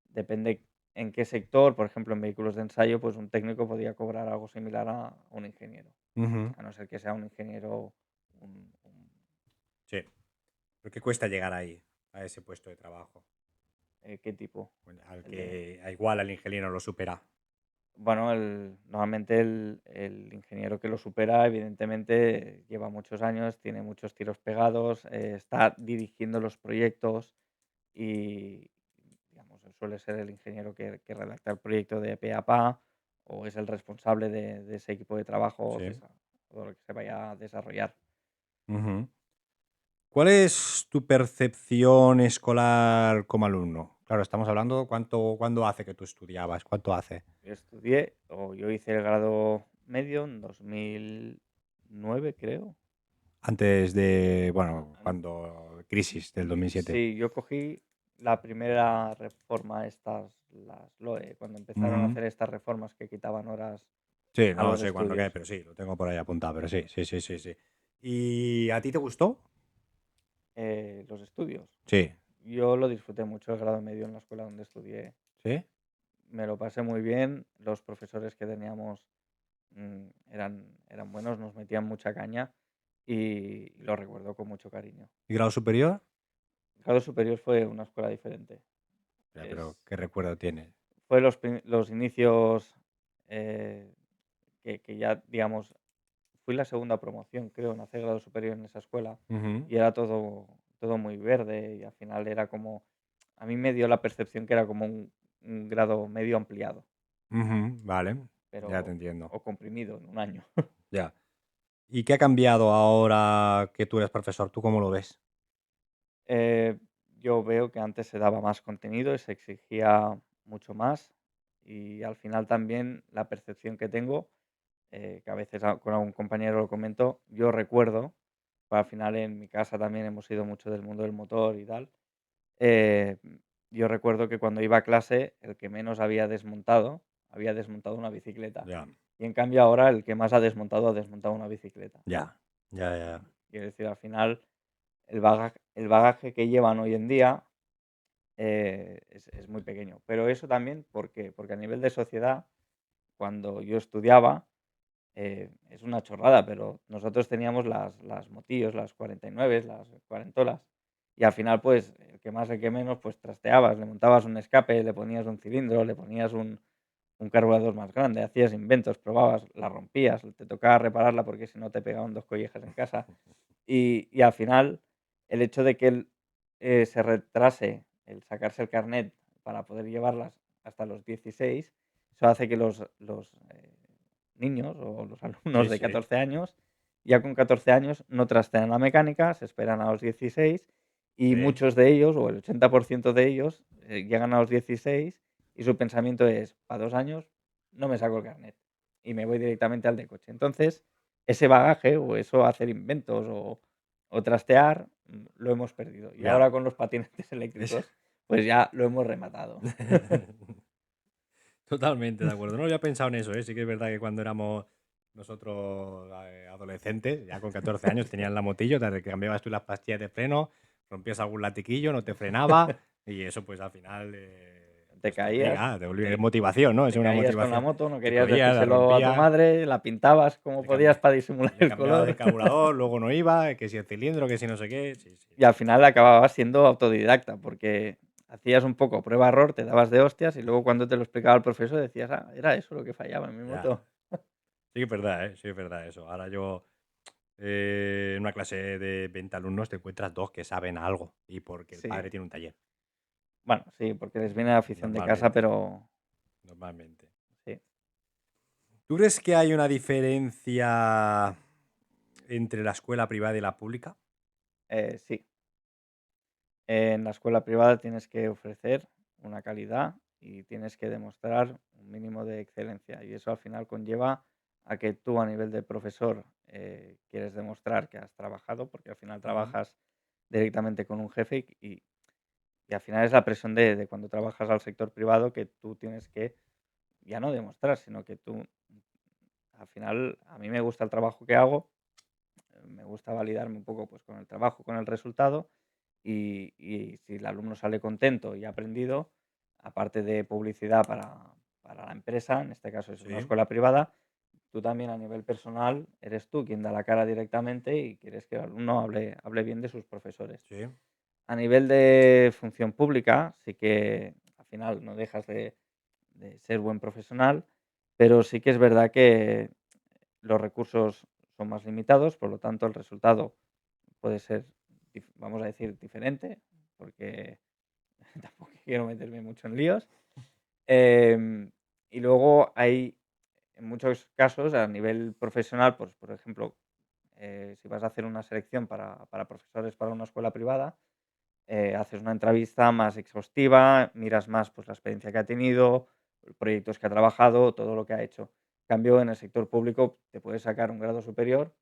depende en qué sector, por ejemplo, en vehículos de ensayo, pues un técnico podría cobrar algo similar a un ingeniero, ujú, a no ser que sea un ingeniero, un sí. ¿Pero qué cuesta llegar ahí, a ese puesto de trabajo? ¿Qué tipo? Bueno, al El de... que igual al ingeniero lo supera. Bueno, normalmente el ingeniero que lo supera, evidentemente, lleva muchos años, tiene muchos tiros pegados, está dirigiendo los proyectos y, digamos, suele ser el ingeniero que redacta el proyecto de pe a pa o es el responsable de ese equipo de trabajo o Sí. o lo que se vaya a desarrollar. Ujú. ¿Cuál es tu percepción escolar como alumno? Claro, estamos hablando cuándo hace que tú estudiabas, ¿cuánto hace? Yo hice el grado medio en 2009, creo. Antes de, bueno, cuando crisis del 2007. Sí, yo cogí la primera reforma, estas, las LOE, cuando empezaron a Ujú. hacer estas reformas que quitaban horas Sí, a no los sé cuándo qué, estudios. pero sí, lo tengo por ahí apuntado, pero sí, sí, sí, sí, sí. ¿Y a ti te gustó? Los estudios. Sí. Yo lo disfruté mucho el grado medio en la escuela donde estudié. ¿Sí? Me lo pasé muy bien. Los profesores que teníamos eran buenos, nos metían mucha caña y lo recuerdo con mucho cariño. ¿Y grado superior? El grado superior fue una escuela diferente. Ya, pero Es, ¿qué recuerdo tienes? fue los inicios eh, que ya, digamos, fui la segunda promoción, creo, en hacer grado superior en esa escuela Ujú, y era todo muy verde y al final era como, a mí me dio la percepción que era como un grado medio ampliado, ujú, vale, ya te pero entiendo. o comprimido en un año. Ya. ¿Y qué ha cambiado ahora que tú eres profesor? ¿Tú cómo lo ves? Eh, yo veo que antes se daba más contenido y se exigía mucho más y al final también la percepción que tengo, que a veces con algún compañero lo comento, yo recuerdo, pues al final en mi casa también hemos sido mucho del mundo del motor y tal. Eh, yo recuerdo que cuando iba a clase, el que menos había desmontado una bicicleta. Ya, Y en cambio ahora el que más ha desmontado una bicicleta. ya, ya, ya. Quiero decir, al final el bagaje que llevan hoy en día es muy pequeño. Pero eso también porque a nivel de sociedad, cuando yo estudiaba, es una chorrada, pero nosotros teníamos las motillos, las 49, las cuarentolas, y al final, pues, el que más, el que menos, pues trasteabas, le montabas un escape, le ponías un cilindro, le ponías un carburador más grande, hacías inventos, probabas, la rompías, te tocaba repararla porque si no te pegaban 2 collejas en casa. Y al final, el hecho de que él, se retrase el sacarse el carnet para poder llevarlas hasta los 16, eso hace que los niños o los alumnos Sí, de sí, 14 años, ya con 14 años no trastean la mecánica, se esperan a los 16 y sí, muchos de ellos, o el 80% de ellos, llegan a los 16 y su pensamiento es: "Para 2 años no me saco el carnet y me voy directamente al de coche". Entonces, ese bagaje o eso hacer inventos o trastear, lo hemos perdido. Y ya. ahora con los patinetes Es- eléctricos, pues ya lo hemos rematado. Totalmente de acuerdo. No había pensado en eso, ¿eh? Sí que es verdad que cuando éramos nosotros adolescentes, ya con 14 años, tenían la motillo, te cambiabas tú las pastillas de freno, rompías algún latiquillo, no te frenaba y eso pues al final Te pues caías, te obliga, es te motivación, ¿no? Es te una caías con la motivación. moto, no Te querías cogías, la decírselo a tu rompías, madre, la pintabas como le, podías cambi- para disimular le el cambiabas el color. carburador, luego no iba, que si el cilindro, que si no sé qué. Sí, sí, Y al final acababas siendo autodidacta, porque hacías un poco prueba-error, te dabas de hostias y luego cuando te lo explicaba el profesor decías: "Ah, era eso lo que fallaba en mi ya. moto". Sí que es verdad, ¿eh? Sí que es verdad eso. Ahora yo en una clase de 20 alumnos te encuentras dos que saben algo y porque el Sí, padre tiene un taller. bueno, sí, porque les viene la afición de casa, Normalmente, pero normalmente. sí, ¿Tú crees que hay una diferencia entre la escuela privada y la pública? sí. En la escuela privada tienes que ofrecer una calidad y tienes que demostrar un mínimo de excelencia. Y eso al final conlleva a que tú a nivel de profesor quieres demostrar que has trabajado, porque al final Ujú. trabajas directamente con un jefe y al final es la presión de cuando trabajas al sector privado que tú tienes que ya no demostrar, sino que tú al final a mí me gusta el trabajo que hago, me gusta validarme un poco pues con el trabajo, con el resultado y si el alumno sale contento y ha aprendido, aparte de publicidad para la empresa, en este caso es una Sí, escuela privada, tú también a nivel personal eres tú quien da la cara directamente y quieres que el alumno hable bien de sus profesores. sí. A nivel de función pública, sí que al final no dejas de ser buen profesional, pero sí que es verdad que los recursos son más limitados, por lo tanto el resultado puede ser, vamos a decir, diferente, porque tampoco quiero meterme mucho en líos. Em, y luego hay, en muchos casos, a nivel profesional, pues por ejemplo, si vas a hacer una selección para profesores para una escuela privada, haces una entrevista más exhaustiva, miras más pues, la experiencia que ha tenido, proyectos que ha trabajado, todo lo que ha hecho. En cambio, en el sector público te puedes sacar un grado superior,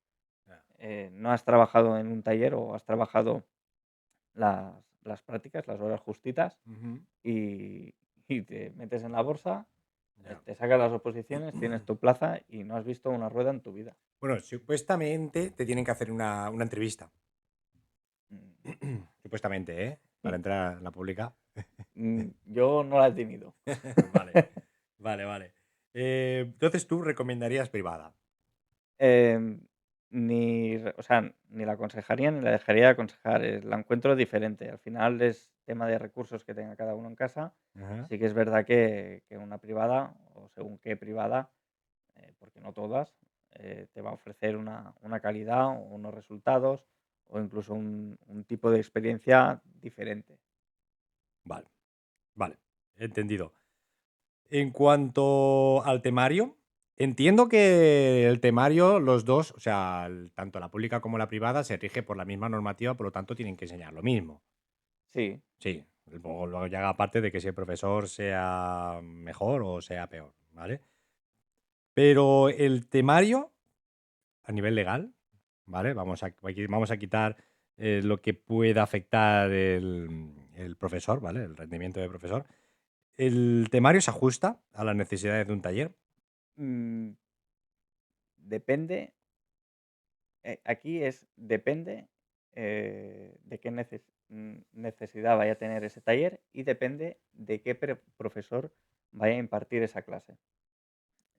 Ya. no has trabajado en un taller o has trabajado las prácticas, las horas justitas, Ujú. y, y te metes en la bolsa, Ya. te sacas las oposiciones, tienes tu plaza y no has visto una rueda en tu vida. Bueno, supuestamente te tienen que hacer una entrevista. Mm, Supuestamente, ¿eh? Para entrar en la pública. Yo no la he tenido. Vale, vale, vale. Entonces tú recomendarías privada. Em, o sea, ni la aconsejaría ni la dejaría de aconsejar. La encuentro diferente. Al final es tema de recursos que tenga cada uno en casa. Ajá. Sí que es verdad que una privada, o según qué privada, porque no todas, te va a ofrecer una calidad o unos resultados o incluso un tipo de experiencia diferente. Vale, vale. Entendido. En cuanto al temario, entiendo que el temario, los dos, o sea, tanto la pública como la privada, se rige por la misma normativa, por lo tanto tienen que enseñar lo mismo. Sí, Sí, luego ya aparte de que si el profesor sea mejor o sea peor, ¿vale? Pero el temario, a nivel legal, ¿vale? Vamos a quitar lo que pueda afectar el profesor, ¿vale? El rendimiento del profesor. ¿El temario se ajusta a las necesidades de un taller? mm, depende. Aquí depende de qué necesidad vaya a tener ese taller y depende de qué profesor vaya a impartir esa clase.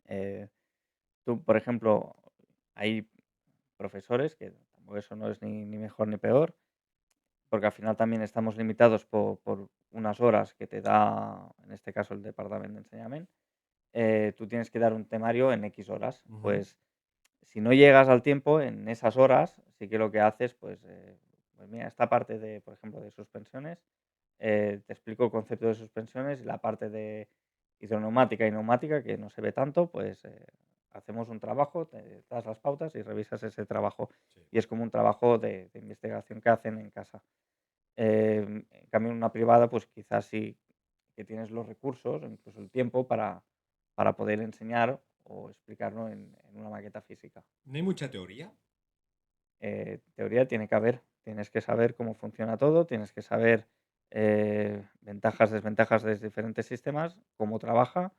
Eh, Tú, por ejemplo, hay profesores que tampoco eso no es ni mejor ni peor, porque al final también estamos limitados por unas horas que te da, en este caso, el departamento de enseñamiento. Tú tienes que dar un temario en X horas. Ujú. Pues si no llegas al tiempo en esas horas, sí que lo que haces, pues mira, esta parte de, por ejemplo, de suspensiones, te explico el concepto de suspensiones y la parte de hidroneumática y neumática, que no se ve tanto, pues hacemos un trabajo, te das las pautas y revisas ese trabajo. Sí. Y es como un trabajo de investigación que hacen en casa. En cambio, en una privada, pues quizás sí que tienes los recursos, incluso el tiempo para poder enseñar o explicarlo en una maqueta física. ¿No hay mucha teoría? Teoría tiene que haber, tienes que saber cómo funciona todo, tienes que saber ventajas, desventajas de diferentes sistemas, cómo trabaja,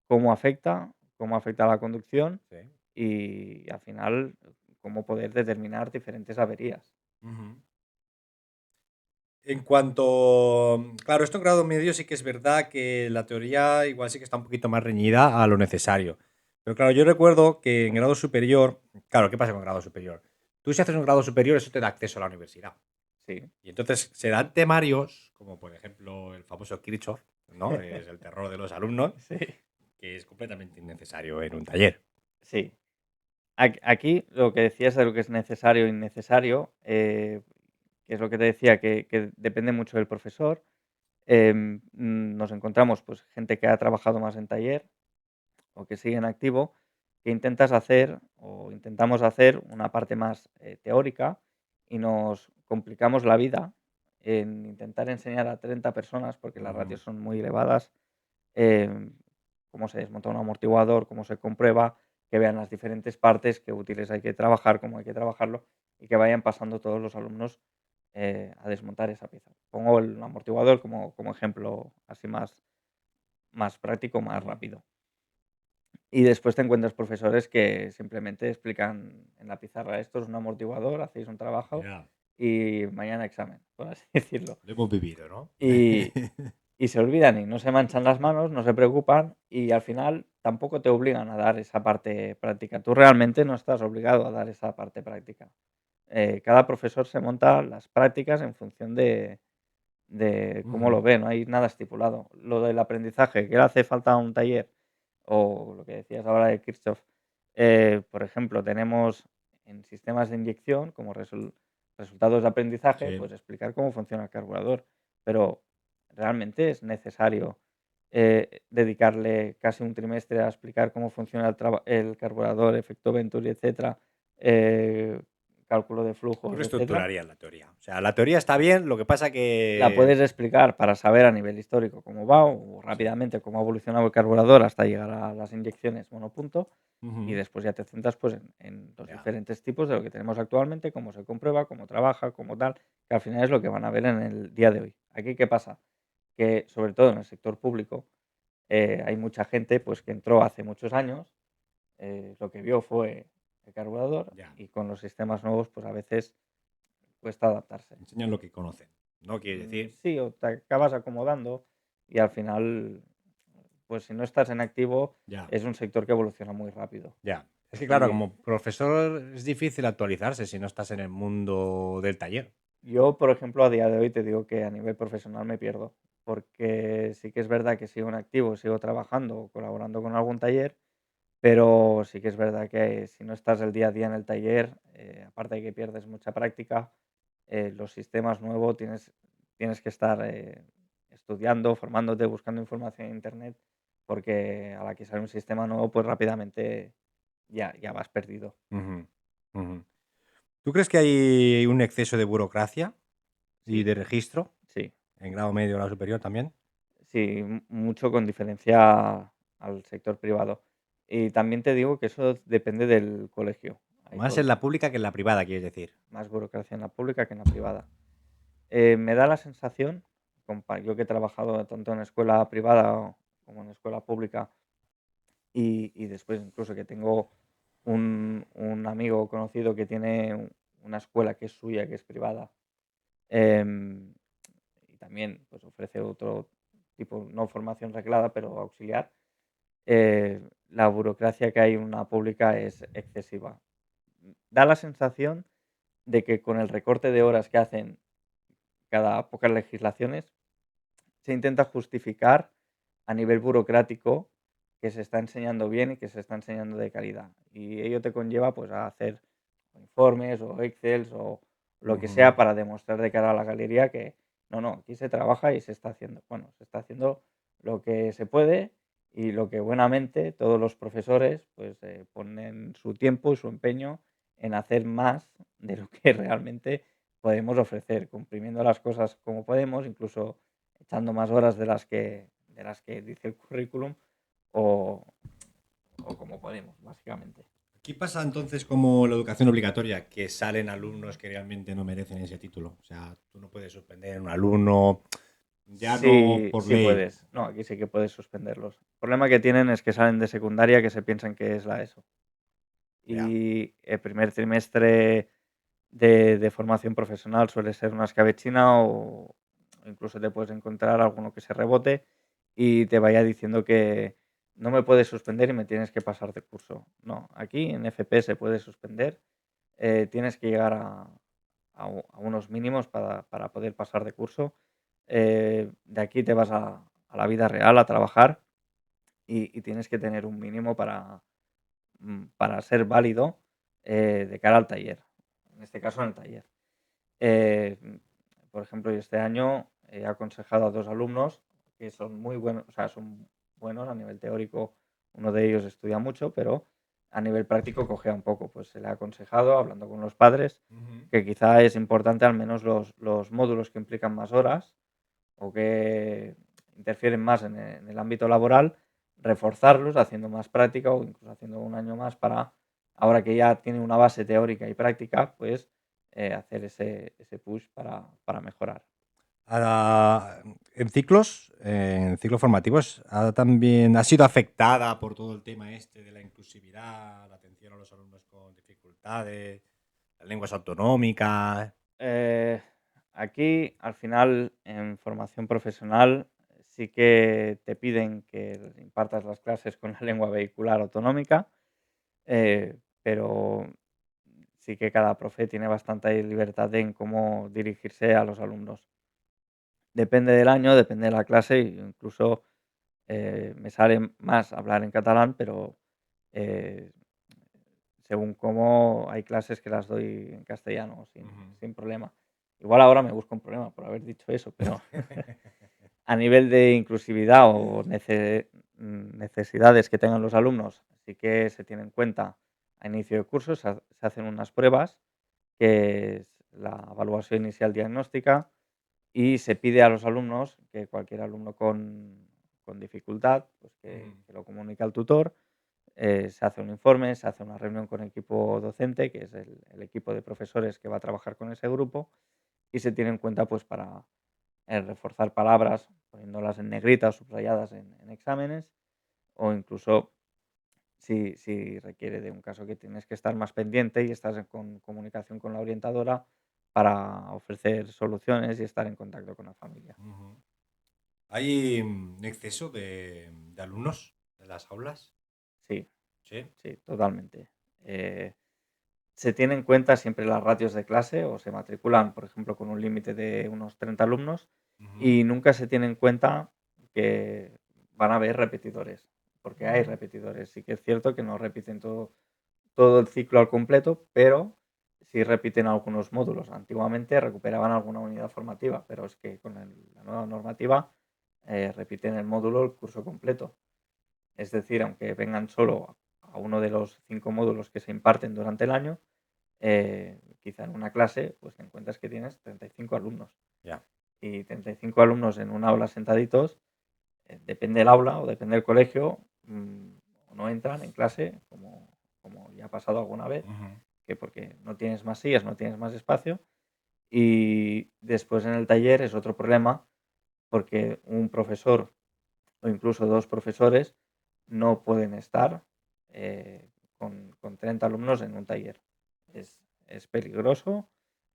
cómo afecta a la conducción Sí. y al final cómo poder determinar diferentes averías. Ujú. En cuanto, claro, esto en grado medio sí que es verdad que la teoría igual sí que está un poquito más reñida a lo necesario. Pero claro, yo recuerdo que en grado superior, claro, ¿qué pasa con grado superior? Tú si haces un grado superior, eso te da acceso a la universidad. Sí, Y entonces se dan temarios, como por ejemplo el famoso Kirchhoff, ¿no? Es el terror de los alumnos, sí, que es completamente innecesario en un taller. sí. Aquí lo que decías de lo que es necesario e innecesario, que es lo que te decía, que depende mucho del profesor. Nos encontramos pues gente que ha trabajado más en taller o que sigue en activo, que intentas hacer o intentamos hacer una parte más teórica y nos complicamos la vida en intentar enseñar a 30 personas, porque las Ujú. ratios son muy elevadas, em, cómo se desmonta un amortiguador, cómo se comprueba, que vean las diferentes partes, qué útiles hay que trabajar, cómo hay que trabajarlo y que vayan pasando todos los alumnos a desmontar esa pieza. Pongo el amortiguador como ejemplo así más práctico, más Ujú. rápido. Y después te encuentras profesores que simplemente explican en la pizarra, esto es un amortiguador, hacéis un trabajo Ya, y mañana examen, por así decirlo. lo hemos vivido, ¿no? Y, y se olvidan y no se manchan las manos, no se preocupan y al final tampoco te obligan a dar esa parte práctica. Tú realmente no estás obligado a dar esa parte práctica. Cada profesor se monta las prácticas en función de cómo lo ve, no hay nada estipulado. Lo del aprendizaje, que le hace falta un taller, o lo que decías ahora de Kirchhoff, por ejemplo, tenemos en sistemas de inyección como resultados de aprendizaje, Sí. pues explicar cómo funciona el carburador, pero realmente es necesario dedicarle casi un trimestre a explicar cómo funciona el carburador, efecto Venturi, etcétera, eh, cálculo de Yo flujos, etcétera. reestructuraría la teoría. O sea, la teoría está bien, lo que pasa La que... puedes explicar para saber a nivel histórico cómo va o Sí. rápidamente cómo ha evolucionado el carburador hasta llegar a las inyecciones monopunto y Ujú. después ya te centras pues en los Ya. diferentes tipos de lo que tenemos actualmente, cómo se comprueba, cómo trabaja, cómo tal, que al final es lo que van a ver en el día de hoy. Aquí, ¿qué pasa? Que sobre todo en el sector público hay mucha gente pues que entró hace muchos años, lo que vio fue el carburador Ya. y con los sistemas nuevos pues a veces cuesta adaptarse. Enseñan lo que conocen. No quiere decir... Sí, o te acabas acomodando y al final, pues si no estás en activo, Ya, es un sector que evoluciona muy rápido. ya. Es que claro, Y como profesor es difícil actualizarse si no estás en el mundo del taller. yo, por ejemplo, a día de hoy te digo que a nivel profesional me pierdo, porque sí que es verdad que sigo en activo, sigo trabajando, colaborando con algún taller, pero sí que es verdad que si no estás el día a día en el taller, aparte de que pierdes mucha práctica, los sistemas nuevos tienes que estar estudiando, formándote, buscando información en internet, porque a la que sale un sistema nuevo, pues rápidamente ya vas perdido. Ujú, ujú. ¿Tú crees que hay un exceso de burocracia y Sí, de registro sí, en grado medio o grado superior también? sí, mucho con diferencia al sector privado. Y también te digo que eso depende del colegio. Hay Más en la pública que en la privada, quieres decir. más burocracia en la pública que en la privada. Me da la sensación, yo que he trabajado tanto en escuela privada como en escuela pública, y después incluso que tengo un amigo conocido que tiene una escuela que es suya, que es privada, em, y también pues ofrece otro tipo, no formación reglada, pero auxiliar. La burocracia que hay en una pública es excesiva. Da la sensación de que con el recorte de horas que hacen cada pocas legislaciones, se intenta justificar a nivel burocrático que se está enseñando bien y que se está enseñando de calidad. Y ello te conlleva pues a hacer informes o excels o lo que sea Ujú, para demostrar de cara a la galería que no, no, aquí se trabaja y se está haciendo. Bueno, se está haciendo lo que se puede y lo que buenamente todos los profesores pues ponen su tiempo y su empeño en hacer más de lo que realmente podemos ofrecer, comprimiendo las cosas como podemos, incluso echando más horas de las que dice el currículum o, o como podemos, básicamente. Aquí pasa entonces como la educación obligatoria, que salen alumnos que realmente no merecen ese título. O sea, tú no puedes suspender a un alumno, ya no Sí, por sí ley. puedes. No, aquí sí que puedes suspenderlos. El problema que tienen es que salen de secundaria que se piensan que es la ESO. Ya. Y el primer trimestre de formación profesional suele ser una escabechina o incluso te puedes encontrar alguno que se rebote y te vaya diciendo que no me puedes suspender y me tienes que pasar de curso. No, aquí en FP se puede suspender, tienes que llegar a unos mínimos para poder pasar de curso. De aquí te vas a la vida real a trabajar y tienes que tener un mínimo para ser válido de cara al taller, en este caso en el taller. Eh, por ejemplo, yo este año he aconsejado a 2 alumnos que son muy buenos, o sea, son buenos a nivel teórico. Uno de ellos estudia mucho, pero a nivel práctico cojea un poco. Pues se le ha aconsejado, hablando con los padres, Ujú. que quizá es importante al menos los módulos que implican más horas o que interfieren más en el ámbito laboral, reforzarlos haciendo más práctica o incluso haciendo un año más para, ahora que ya tiene una base teórica y práctica, pues hacer ese push para mejorar. Ahora, en ciclos formativos, también ha sido afectada por todo el tema este de la inclusividad, la atención a los alumnos con dificultades, las lenguas autonómicas. Eh, Aquí, al final, en formación profesional, sí que te piden que impartas las clases con la lengua vehicular autonómica, pero sí que cada profe tiene bastante libertad en cómo dirigirse a los alumnos. Depende del año, depende de la clase, e incluso me sale más hablar en catalán, pero eh, según cómo hay clases que las doy en castellano Ujú. sin problema. Igual ahora me busco un problema por haber dicho eso, pero a nivel de inclusividad o necesidades que tengan los alumnos, sí que se tiene en cuenta a inicio de curso, se hacen unas pruebas, que es la evaluación inicial diagnóstica, y se pide a los alumnos que cualquier alumno con dificultad, pues Ujú. que lo comunique al tutor. Se hace un informe, se hace una reunión con el equipo docente, que es el equipo de profesores que va a trabajar con ese grupo, y se tiene en cuenta pues para reforzar palabras, poniéndolas en negritas, subrayadas en exámenes, o incluso si requiere de un caso que tienes que estar más pendiente y estás con comunicación con la orientadora para ofrecer soluciones y estar en contacto con la familia. Ujú. ¿Hay un exceso de alumnos en las aulas? Sí, Sí. sí, totalmente. Eh, Se tiene en cuenta siempre las ratios de clase o se matriculan, por ejemplo, con un límite de unos 30 alumnos Ujú. y nunca se tiene en cuenta que van a haber repetidores, porque hay repetidores. Sí que es cierto que no repiten todo el ciclo al completo, pero sí repiten algunos módulos. Antiguamente recuperaban alguna unidad formativa, pero es que con la nueva normativa repiten el módulo el curso completo. Es decir, aunque vengan solo a uno de los 5 módulos que se imparten durante el año, quizá en una clase, pues te encuentras que tienes 35 alumnos. Ya. Y 35 alumnos en un aula sentaditos, depende del aula o depende del colegio, o no entran en clase, como ya ha pasado alguna vez, Ujú. que porque no tienes más sillas, no tienes más espacio. Y después en el taller es otro problema, porque un profesor o incluso 2 profesores no pueden estar con 30 alumnos en un taller. Es peligroso,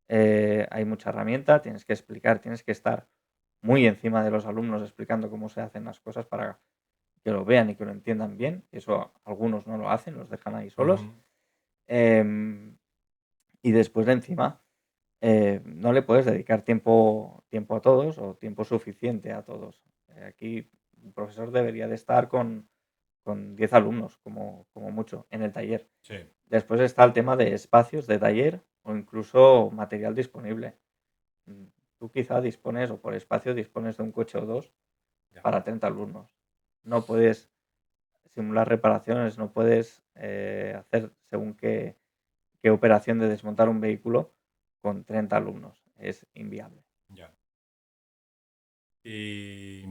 hay mucha herramienta, tienes que explicar, tienes que estar muy encima de los alumnos explicando cómo se hacen las cosas para que lo vean y que lo entiendan bien. Eso algunos no lo hacen, los dejan ahí solos. Ujú. Em, y después de encima, no le puedes dedicar tiempo a todos o tiempo suficiente a todos. Aquí un profesor debería de estar con 10 alumnos, como mucho, en el taller. Sí. Después está el tema de espacios de taller o incluso material disponible. Mm, Tú quizá dispones, o por espacio dispones de un coche o dos Ya. para 30 alumnos. No puedes simular reparaciones, no puedes hacer según qué operación de desmontar un vehículo con 30 alumnos. Es inviable. Ya. ¿Y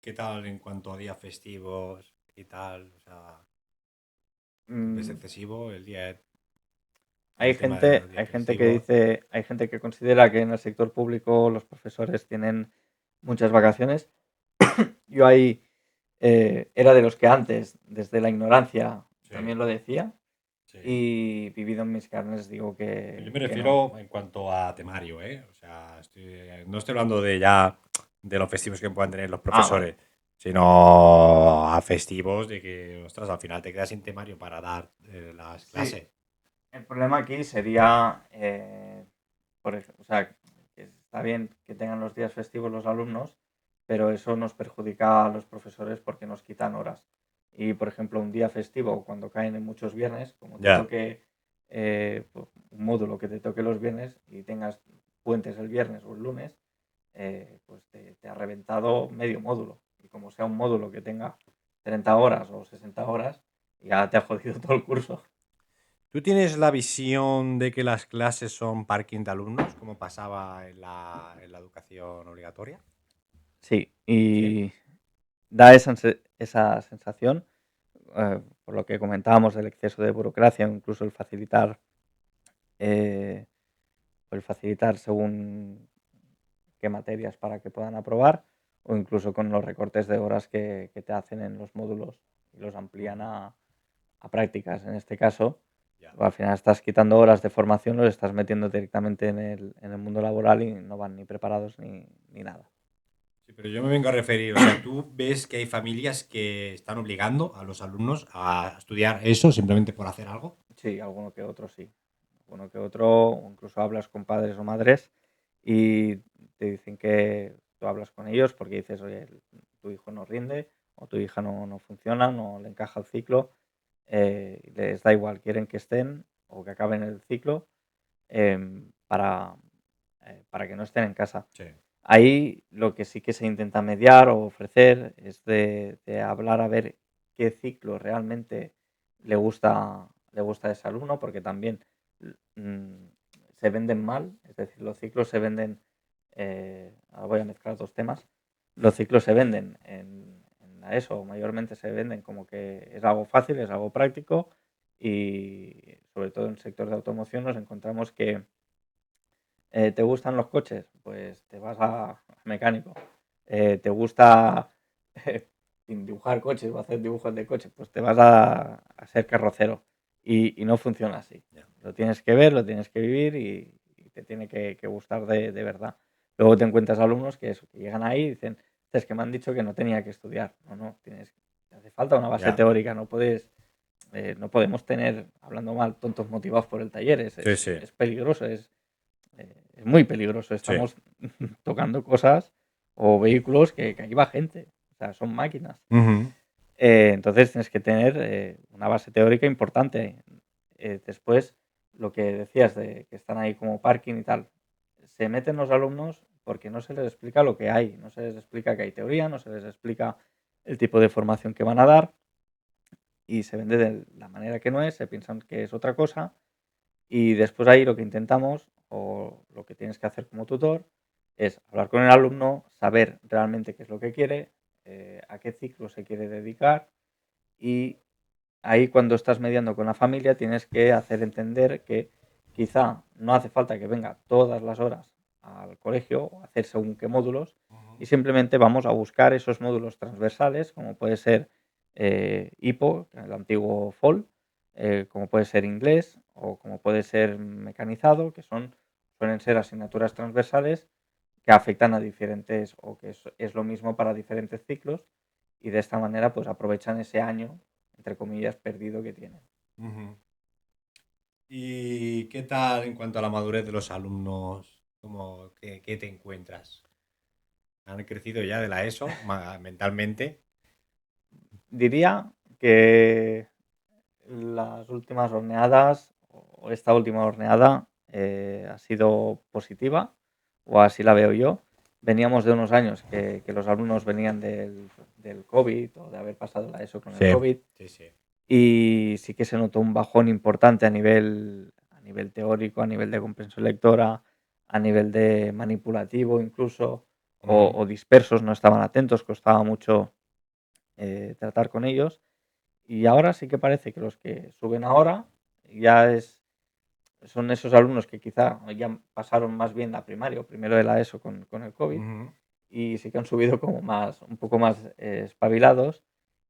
qué tal en cuanto a días festivos y tal? O sea, ¿ves Mm, excesivo Hay el tema de gente, los días hay gente que festivos? dice, hay gente que considera que en el sector público los profesores tienen muchas vacaciones. Yo ahí era de los que antes, desde la ignorancia, Sí, también lo decía, sí. y vivido en mis carnes digo Yo me que no. refiero en cuanto a temario, ¿eh? O sea, no estoy hablando de ya de los festivos que puedan tener los Ah, vale. profesores, sino a festivos de que, ostras, al final te quedas sin temario para dar las Sí, clases. el problema aquí sería, o sea, que está bien que tengan los días festivos los alumnos, pero eso nos perjudica a los profesores porque nos quitan horas. Y, por ejemplo, un día festivo, cuando caen en muchos viernes, como te Ya, toque pues, un módulo que te toque los viernes y tengas puentes el viernes o el lunes, pues te ha reventado medio módulo. Y como sea un módulo que tenga 30 horas o 60 horas, ya te ha jodido todo el curso. ¿tú tienes la visión de que las clases son parking de alumnos, como pasaba en la educación obligatoria? Sí, Sí. y da esa sensación, por lo que comentábamos del exceso de burocracia, incluso eh, el facilitar según qué materias para que puedan aprobar, o incluso con los recortes de horas que te hacen en los módulos y los amplían Ujú. a prácticas. En este caso, Ya. al final estás quitando horas de formación, los estás metiendo directamente en el mundo laboral y no van ni preparados ni nada. Sí, pero yo me vengo a referir, o sea, tú ves que hay familias que están obligando a los alumnos a estudiar eso simplemente por hacer algo. Sí, alguno que otro sí. Alguno que otro, o incluso hablas con padres o madres y te dicen que tú hablas con ellos porque dices, oye, tu hijo no rinde o tu hija no funciona, no le encaja el ciclo, les da igual, quieren que estén o que acaben el ciclo para que no estén en casa. Sí. Ahí lo que sí que se intenta mediar o ofrecer es de hablar a ver qué ciclo realmente le gusta a ese alumno, porque también mm, se venden mal, es decir, los ciclos se venden, ahora voy a mezclar dos temas, los ciclos se venden en la ESO, mayormente se venden como que es algo fácil, es algo práctico y sobre todo en el sector de automoción nos encontramos que ¿te gustan los coches? Pues te vas a mecánico. ¿Te gusta dibujar coches o hacer dibujos de coches? Pues te vas a ser carrocero. Y no funciona así. Ya. Lo tienes que ver, lo tienes que vivir y te tiene que gustar de verdad. Luego te encuentras alumnos que llegan ahí y dicen, es que me han dicho que no tenía que estudiar. No, te hace falta una base Ya. teórica. No podemos tener, hablando mal, tontos motivados por el taller. Sí, sí. Es peligroso, es muy peligroso. Estamos tocando cosas o vehículos que ahí va gente. O sea, son máquinas. Ujú. Entonces tienes que tener una base teórica importante. Después, lo que decías de que están ahí como parking y tal, se meten los alumnos porque no se les explica lo que hay. No se les explica que hay teoría, no se les explica el tipo de formación que van a dar y se vende de la manera que no es, se piensan que es otra cosa y después ahí lo que intentamos, o lo que tienes que hacer como tutor, es hablar con el alumno, saber realmente qué es lo que quiere, a qué ciclo se quiere dedicar y ahí cuando estás mediando con la familia tienes que hacer entender que quizá no hace falta que venga todas las horas al colegio o hacer según qué módulos y simplemente vamos a buscar esos módulos transversales como puede ser HIPO, el antiguo FOL, como puede ser inglés o como puede ser mecanizado, que suelen ser asignaturas transversales que afectan a diferentes o que es lo mismo para diferentes ciclos y de esta manera pues aprovechan ese año, entre comillas, perdido que tienen. Ujú. ¿Y qué tal en cuanto a la madurez de los alumnos? ¿Qué te encuentras? ¿Han crecido ya de la ESO mentalmente? Diría que las últimas horneadas o esta última horneada ha sido positiva o así la veo yo. Veníamos de unos años que los alumnos venían del COVID o de haber pasado la ESO con el COVID Sí, sí. y sí que se notó un bajón importante a nivel teórico, a nivel de comprensión lectora, a nivel de manipulativo incluso, o dispersos, no estaban atentos, costaba mucho tratar con ellos. Y ahora sí que parece que los que suben ahora son esos alumnos que quizá ya pasaron más bien la primaria o primero de la ESO con el COVID Ujú. y sí que han subido como un poco más espabilados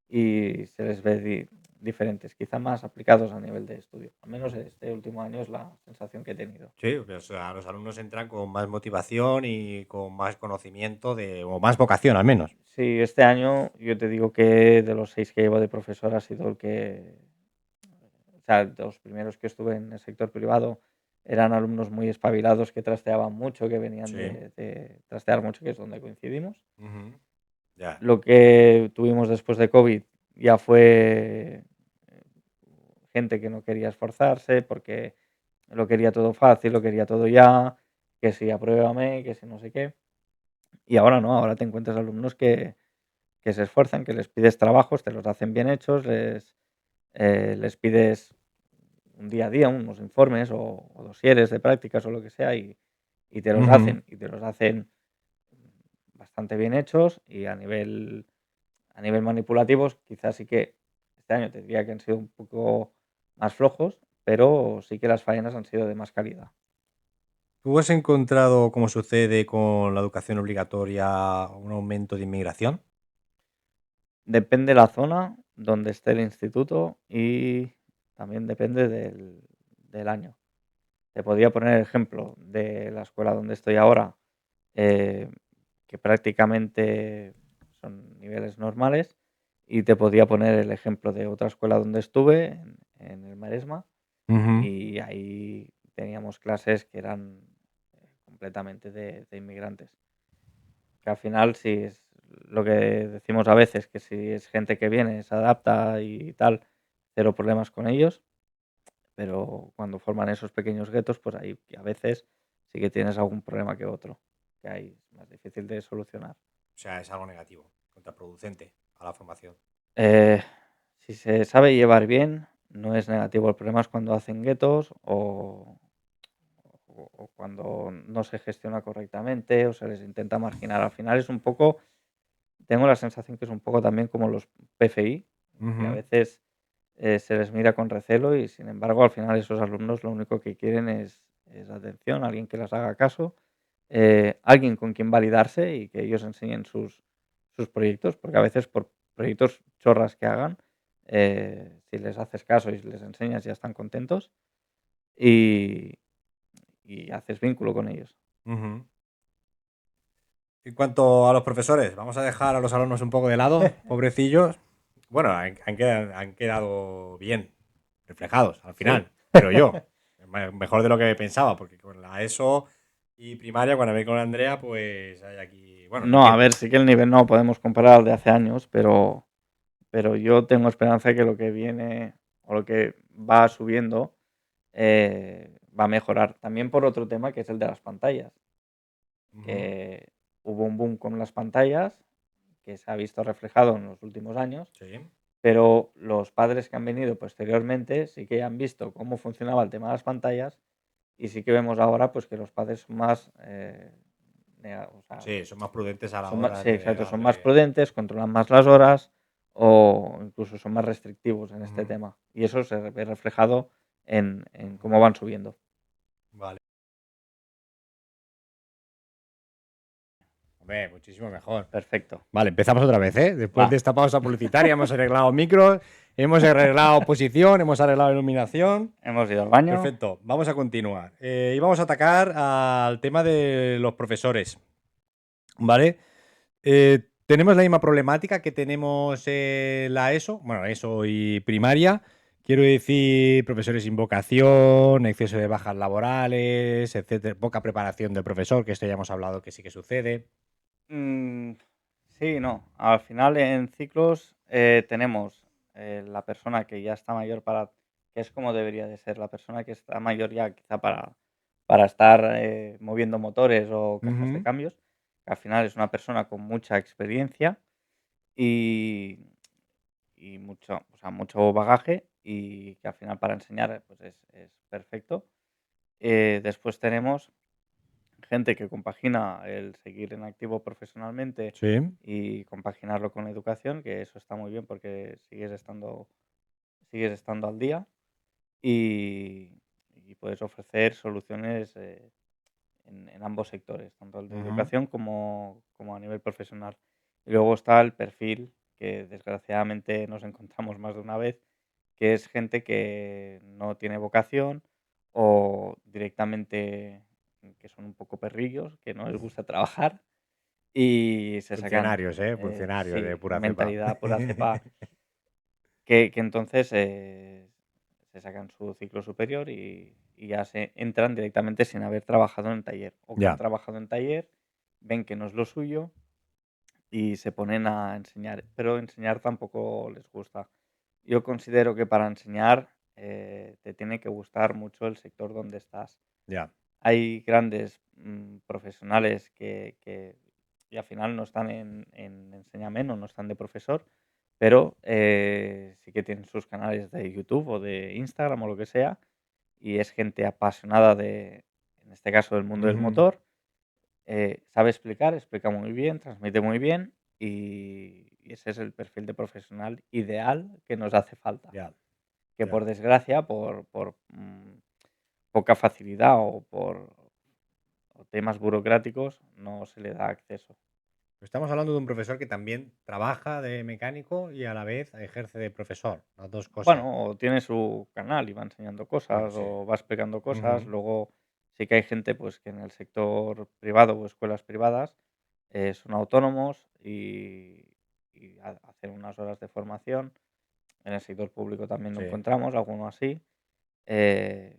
y se les ve diferentes, quizá más aplicados a nivel de estudio. Al menos este último año es la sensación que he tenido. Sí, o sea, los alumnos entran con más motivación y con más conocimiento o más vocación al menos. Sí, este año yo te digo que de los 6 que llevo de profesor ha sido el que, o sea, de los primeros que estuve en el sector privado eran alumnos muy espabilados que trasteaban mucho, que venían Sí. de trastear mucho, que es donde coincidimos. Ujú. Ya. Lo que tuvimos después de COVID ya fue gente que no quería esforzarse porque lo quería todo fácil, lo quería todo ya, que si apruébame, que si no sé qué. Y ahora no, ahora te encuentras alumnos que se esfuerzan, que les pides trabajos, te los hacen bien hechos, les pides un día a día, unos informes o dosieres de prácticas o lo que sea y te los Ujú. hacen y te los hacen bastante bien hechos y a nivel manipulativos quizás sí que este año te diría que han sido un poco más flojos, pero sí que las faenas han sido de más calidad. ¿Tú has encontrado, como sucede con la educación obligatoria, un aumento de inmigración? Depende la zona donde esté el instituto y también depende del año. Te podría poner el ejemplo de la escuela donde estoy ahora, eh, que prácticamente son niveles normales, y te podría poner el ejemplo de otra escuela donde estuve, en el Maresma, Ujú. y ahí teníamos clases que eran completamente de inmigrantes. Que al final, si es lo que decimos a veces, que si es gente que viene, se adapta y tal, cero problemas con ellos, pero cuando forman esos pequeños guetos, pues ahí a veces sí que tienes algún problema que otro, que ahí es más difícil de solucionar. O sea, es algo negativo, contraproducente a la formación. Eh, si se sabe llevar bien, no es negativo. El problema es cuando hacen guetos o cuando no se gestiona correctamente o se les intenta marginar. Al final es un poco, tengo la sensación que es un poco también como los PFI, que a Ujú. veces se les mira con recelo y sin embargo al final esos alumnos lo único que quieren es atención, alguien que les haga caso, alguien con quien validarse y que ellos enseñen sus proyectos, porque a veces por proyectos chorras que hagan, si les haces caso y les enseñas ya están contentos y, y haces vínculo con ellos. Ujú. En cuanto a los profesores, vamos a dejar a los alumnos un poco de lado, pobrecillos. Bueno, han quedado bien reflejados al Sí. final, creo yo. Mejor de lo que pensaba, porque con la ESO y primaria, cuando hablé con Andrea, pues hay aquí. Bueno, no No, a tiene. ver, sí que el nivel no podemos comparar al de hace años, pero yo tengo esperanza de que lo que viene o lo que va subiendo va a mejorar. También por otro tema que es el de las pantallas, Ujú. que hubo un boom con las pantallas que se ha visto reflejado en los últimos años, Sí. pero los padres que han venido posteriormente sí que han visto cómo funcionaba el tema de las pantallas y sí que vemos ahora pues que los padres son más, o sea, Sí, son más prudentes a la son más, hora sí, de exacto, son más darle. prudentes, controlan más las horas o incluso son más restrictivos en este Ujú. tema. Y eso se ve reflejado en cómo van subiendo. Vale. Hombre, muchísimo mejor. Perfecto. Vale, empezamos otra vez, ¿eh? Después Va, de esta pausa publicitaria hemos arreglado micros, hemos arreglado posición, hemos arreglado iluminación. hemos ido al baño. Perfecto, vamos a continuar. Y vamos a atacar al tema de los profesores, ¿vale? Tenemos la misma problemática que tenemos en la ESO, bueno, ESO y primaria. Quiero decir, profesores sin vocación, exceso de bajas laborales, etcétera, poca preparación del profesor, que esto ya hemos hablado que sí que sucede. Mm, sí, no. Al final en ciclos tenemos la persona que ya está mayor para, que es como debería de ser, la persona que está mayor ya quizá para estar moviendo motores o cajas de Ujú. cambios, que al final es una persona con mucha experiencia y, y mucho, o sea, mucho bagaje y que al final para enseñar pues es perfecto. Después tenemos gente que compagina el seguir en activo profesionalmente Sí. y compaginarlo con la educación, que eso está muy bien porque sigues estando al día y puedes ofrecer soluciones en ambos sectores, tanto el de Ujú. educación como a nivel profesional. Y luego está el perfil, que desgraciadamente nos encontramos más de una vez, que es gente que no tiene vocación o directamente que son un poco perrillos, que no les gusta trabajar y se sacan, Funcionarios, funcionarios de sí, pura cepa. mentalidad pura cepa, que entonces se sacan su ciclo superior y ya se entran directamente sin haber trabajado en taller o que han Ya, trabajado en taller, ven que no es lo suyo y se ponen a enseñar, pero enseñar tampoco les gusta. Yo considero que para enseñar te tiene que gustar mucho el sector donde estás. ya. Hay grandes profesionales que y al final no están en Enséñame, no están de profesor, pero sí que tienen sus canales de YouTube o de Instagram o lo que sea, y es gente apasionada en este caso, del mundo del Ujú. motor, sabe explicar, explica muy bien, transmite muy bien y ese es el perfil de profesional ideal que nos hace falta. Ya, Que ya. por desgracia, por poca facilidad o temas burocráticos, no se le da acceso. Estamos hablando de un profesor que también trabaja de mecánico y a la vez ejerce de profesor, las dos cosas. Bueno, o tiene su canal y va enseñando Bueno, cosas sí. o va explicando cosas. Ujú. Luego sí que hay gente pues que en el sector privado o escuelas privadas son autónomos y hacen unas horas de formación. En el sector público también lo Sí. encontramos, alguno así. Eh,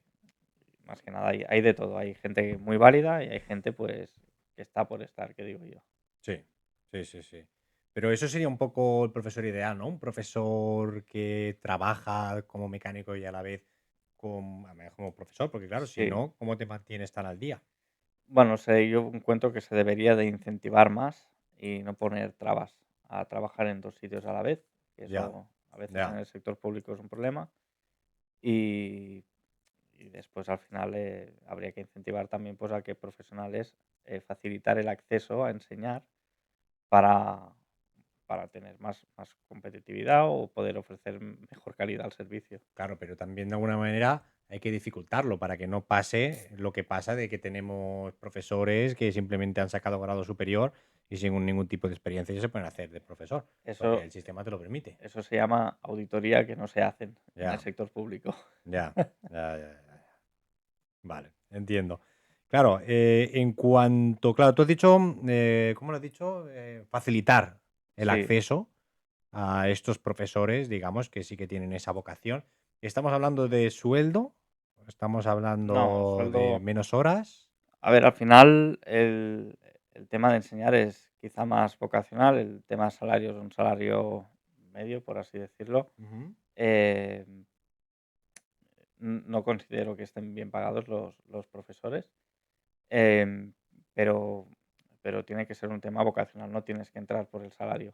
más que nada hay de todo. Hay gente muy válida y hay gente pues que está por estar, que digo yo. Sí, sí, sí, sí. Pero eso sería un poco el profesor ideal, ¿no? Un profesor que trabaja como mecánico y a la vez como profesor, porque claro, si Sí. no, ¿cómo te mantienes tan al día? Bueno, yo encuentro que se debería de incentivar más y no poner trabas a trabajar en 2 sitios a la vez, que Ya, eso a veces en ya. el sector público es un problema. Y y después al final, habría que incentivar también, pues, a que profesionales, facilitar el acceso a enseñar para tener más competitividad o poder ofrecer mejor calidad al servicio. Claro, pero también de alguna manera hay que dificultarlo para que no pase lo que pasa de que tenemos profesores que simplemente han sacado grado superior y sin ningún tipo de experiencia ya se pueden hacer de profesor, porque Eso el sistema te lo permite. eso se llama auditoría que no se hacen en el Ya, sector público. ya, ya, ya, ya. Vale, entiendo. Claro, en cuanto, claro, tú has dicho, ¿cómo lo has dicho? Facilitar el Sí, acceso a estos profesores, digamos, que sí que tienen esa vocación. ¿Estamos hablando de sueldo? ¿Estamos no, hablando de sueldo menos horas? a ver, al final el tema de enseñar es quizá más vocacional, el tema de salario es un salario medio, por así decirlo. Ujú. Em No considero que estén bien pagados los profesores, em, pero tiene que ser un tema vocacional, no tienes que entrar por el salario.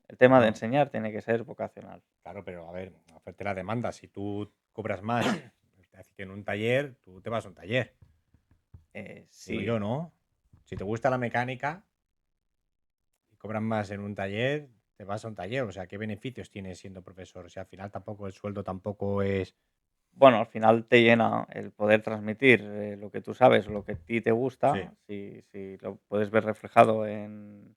El tema de Bueno, enseñar tiene que ser vocacional. claro, pero a ver, oferta y la demanda. Si tú cobras más, así que en un taller, tú te vas a un taller, digo Sí, yo, ¿no? Si te gusta la mecánica y cobras más en un taller, te vas a un taller. O sea, ¿qué beneficios tienes siendo profesor? O sea, al final tampoco el sueldo tampoco es... bueno, al final te llena el poder transmitir, lo que tú sabes, lo que a ti te Sí. gusta, si lo puedes ver reflejado en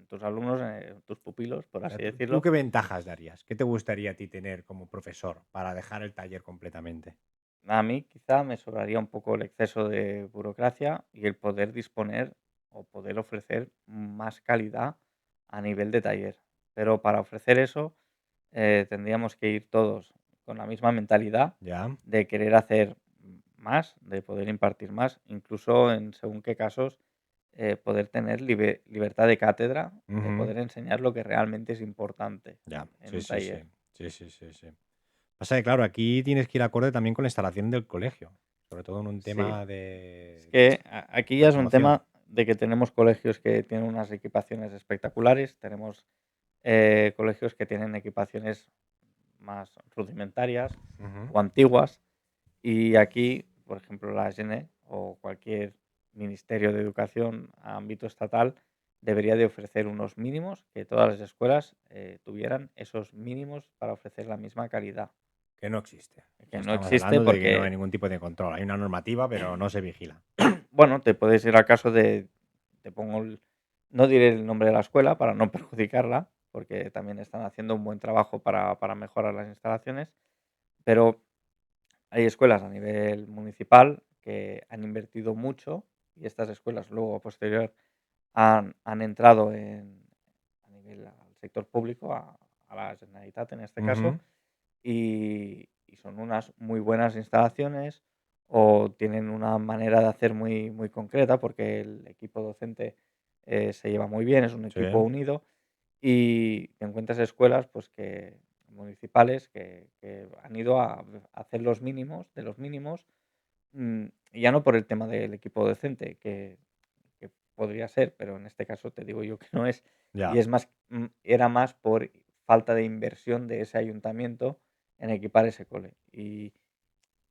tus alumnos, en tus pupilos, por O sea, así ¿tú decirlo. qué ventajas darías? ¿Qué te gustaría a ti tener como profesor para dejar el taller completamente? A mí quizá me sobraría un poco el exceso de burocracia y el poder disponer o poder ofrecer más calidad a nivel de taller. Pero para ofrecer eso tendríamos que ir todos con la misma mentalidad Ya. de querer hacer más, de poder impartir más, incluso en según qué casos poder tener libertad de cátedra, de Ujú. poder enseñar lo que realmente es importante Ya. en Sí, un sí, sí. taller. Sí, sí, sí, sí. Pasa que, claro, aquí tienes que ir acorde también con la instalación del colegio, sobre todo en un Sí, tema es de que aquí ya es un automoción. tema de que tenemos colegios que tienen unas equipaciones espectaculares, tenemos colegios que tienen equipaciones más rudimentarias Ujú. o antiguas y aquí, por ejemplo, la SN o cualquier ministerio de educación a ámbito estatal debería de ofrecer unos mínimos, que todas las escuelas tuvieran esos mínimos para ofrecer la misma calidad, Que no existe. O que sea, no estamos existe hablando de que no hay porque ningún tipo de control. Hay una normativa, pero no se vigila. bueno, te puedes ir al caso de, te pongo no diré el nombre de la escuela para no perjudicarla, porque también están haciendo un buen trabajo para mejorar las instalaciones, pero hay escuelas a nivel municipal que han invertido mucho y estas escuelas luego a posterior han entrado a nivel al sector público, a la Generalitat en este caso, Ujú. y son unas muy buenas instalaciones o tienen una manera de hacer muy concreta porque el equipo docente se lleva muy bien, es un Sí. equipo unido y te encuentras escuelas pues que municipales que han ido a hacer los mínimos de los mínimos, y ya no por el tema del equipo docente que podría ser, pero en este caso te digo yo que no es, y Ya. es más, era más por falta de inversión de ese ayuntamiento en equipar ese cole. Y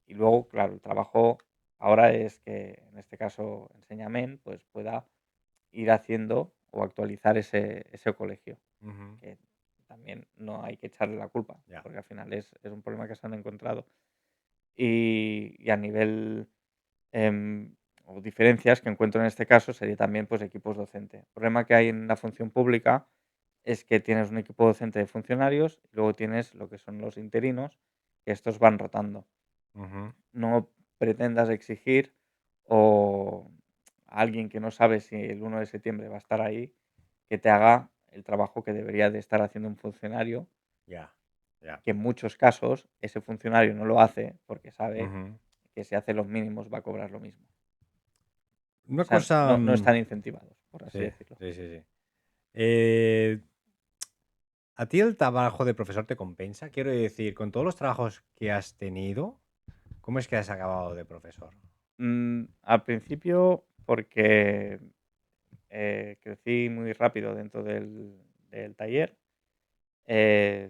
luego, claro, el trabajo ahora es que, en este caso, Enseñamen, pues pueda ir haciendo o actualizar ese colegio, Ujú. que también no hay que echarle la culpa, Ya. porque al final es un problema que se han encontrado. Y a nivel o diferencias que encuentro en este caso sería también pues equipos docentes. El problema que hay en la función pública es que tienes un equipo docente de funcionarios y luego tienes lo que son los interinos, que estos van rotando. Ujú. No pretendas exigir o a alguien que no sabe si el 1 de septiembre va a estar ahí, que te haga el trabajo que debería de estar haciendo un funcionario, Ya. Ya. que en muchos casos ese funcionario no lo hace porque sabe Ujú. que si hace los mínimos va a cobrar lo mismo. O Una sea, cosa. no están incentivados, por así Sí, decirlo. sí, sí, sí. Eh, ¿A ti el trabajo de profesor te compensa? Quiero decir, con todos los trabajos que has tenido, ¿cómo es que has acabado de profesor? Al principio, porque crecí muy rápido dentro del taller, eh,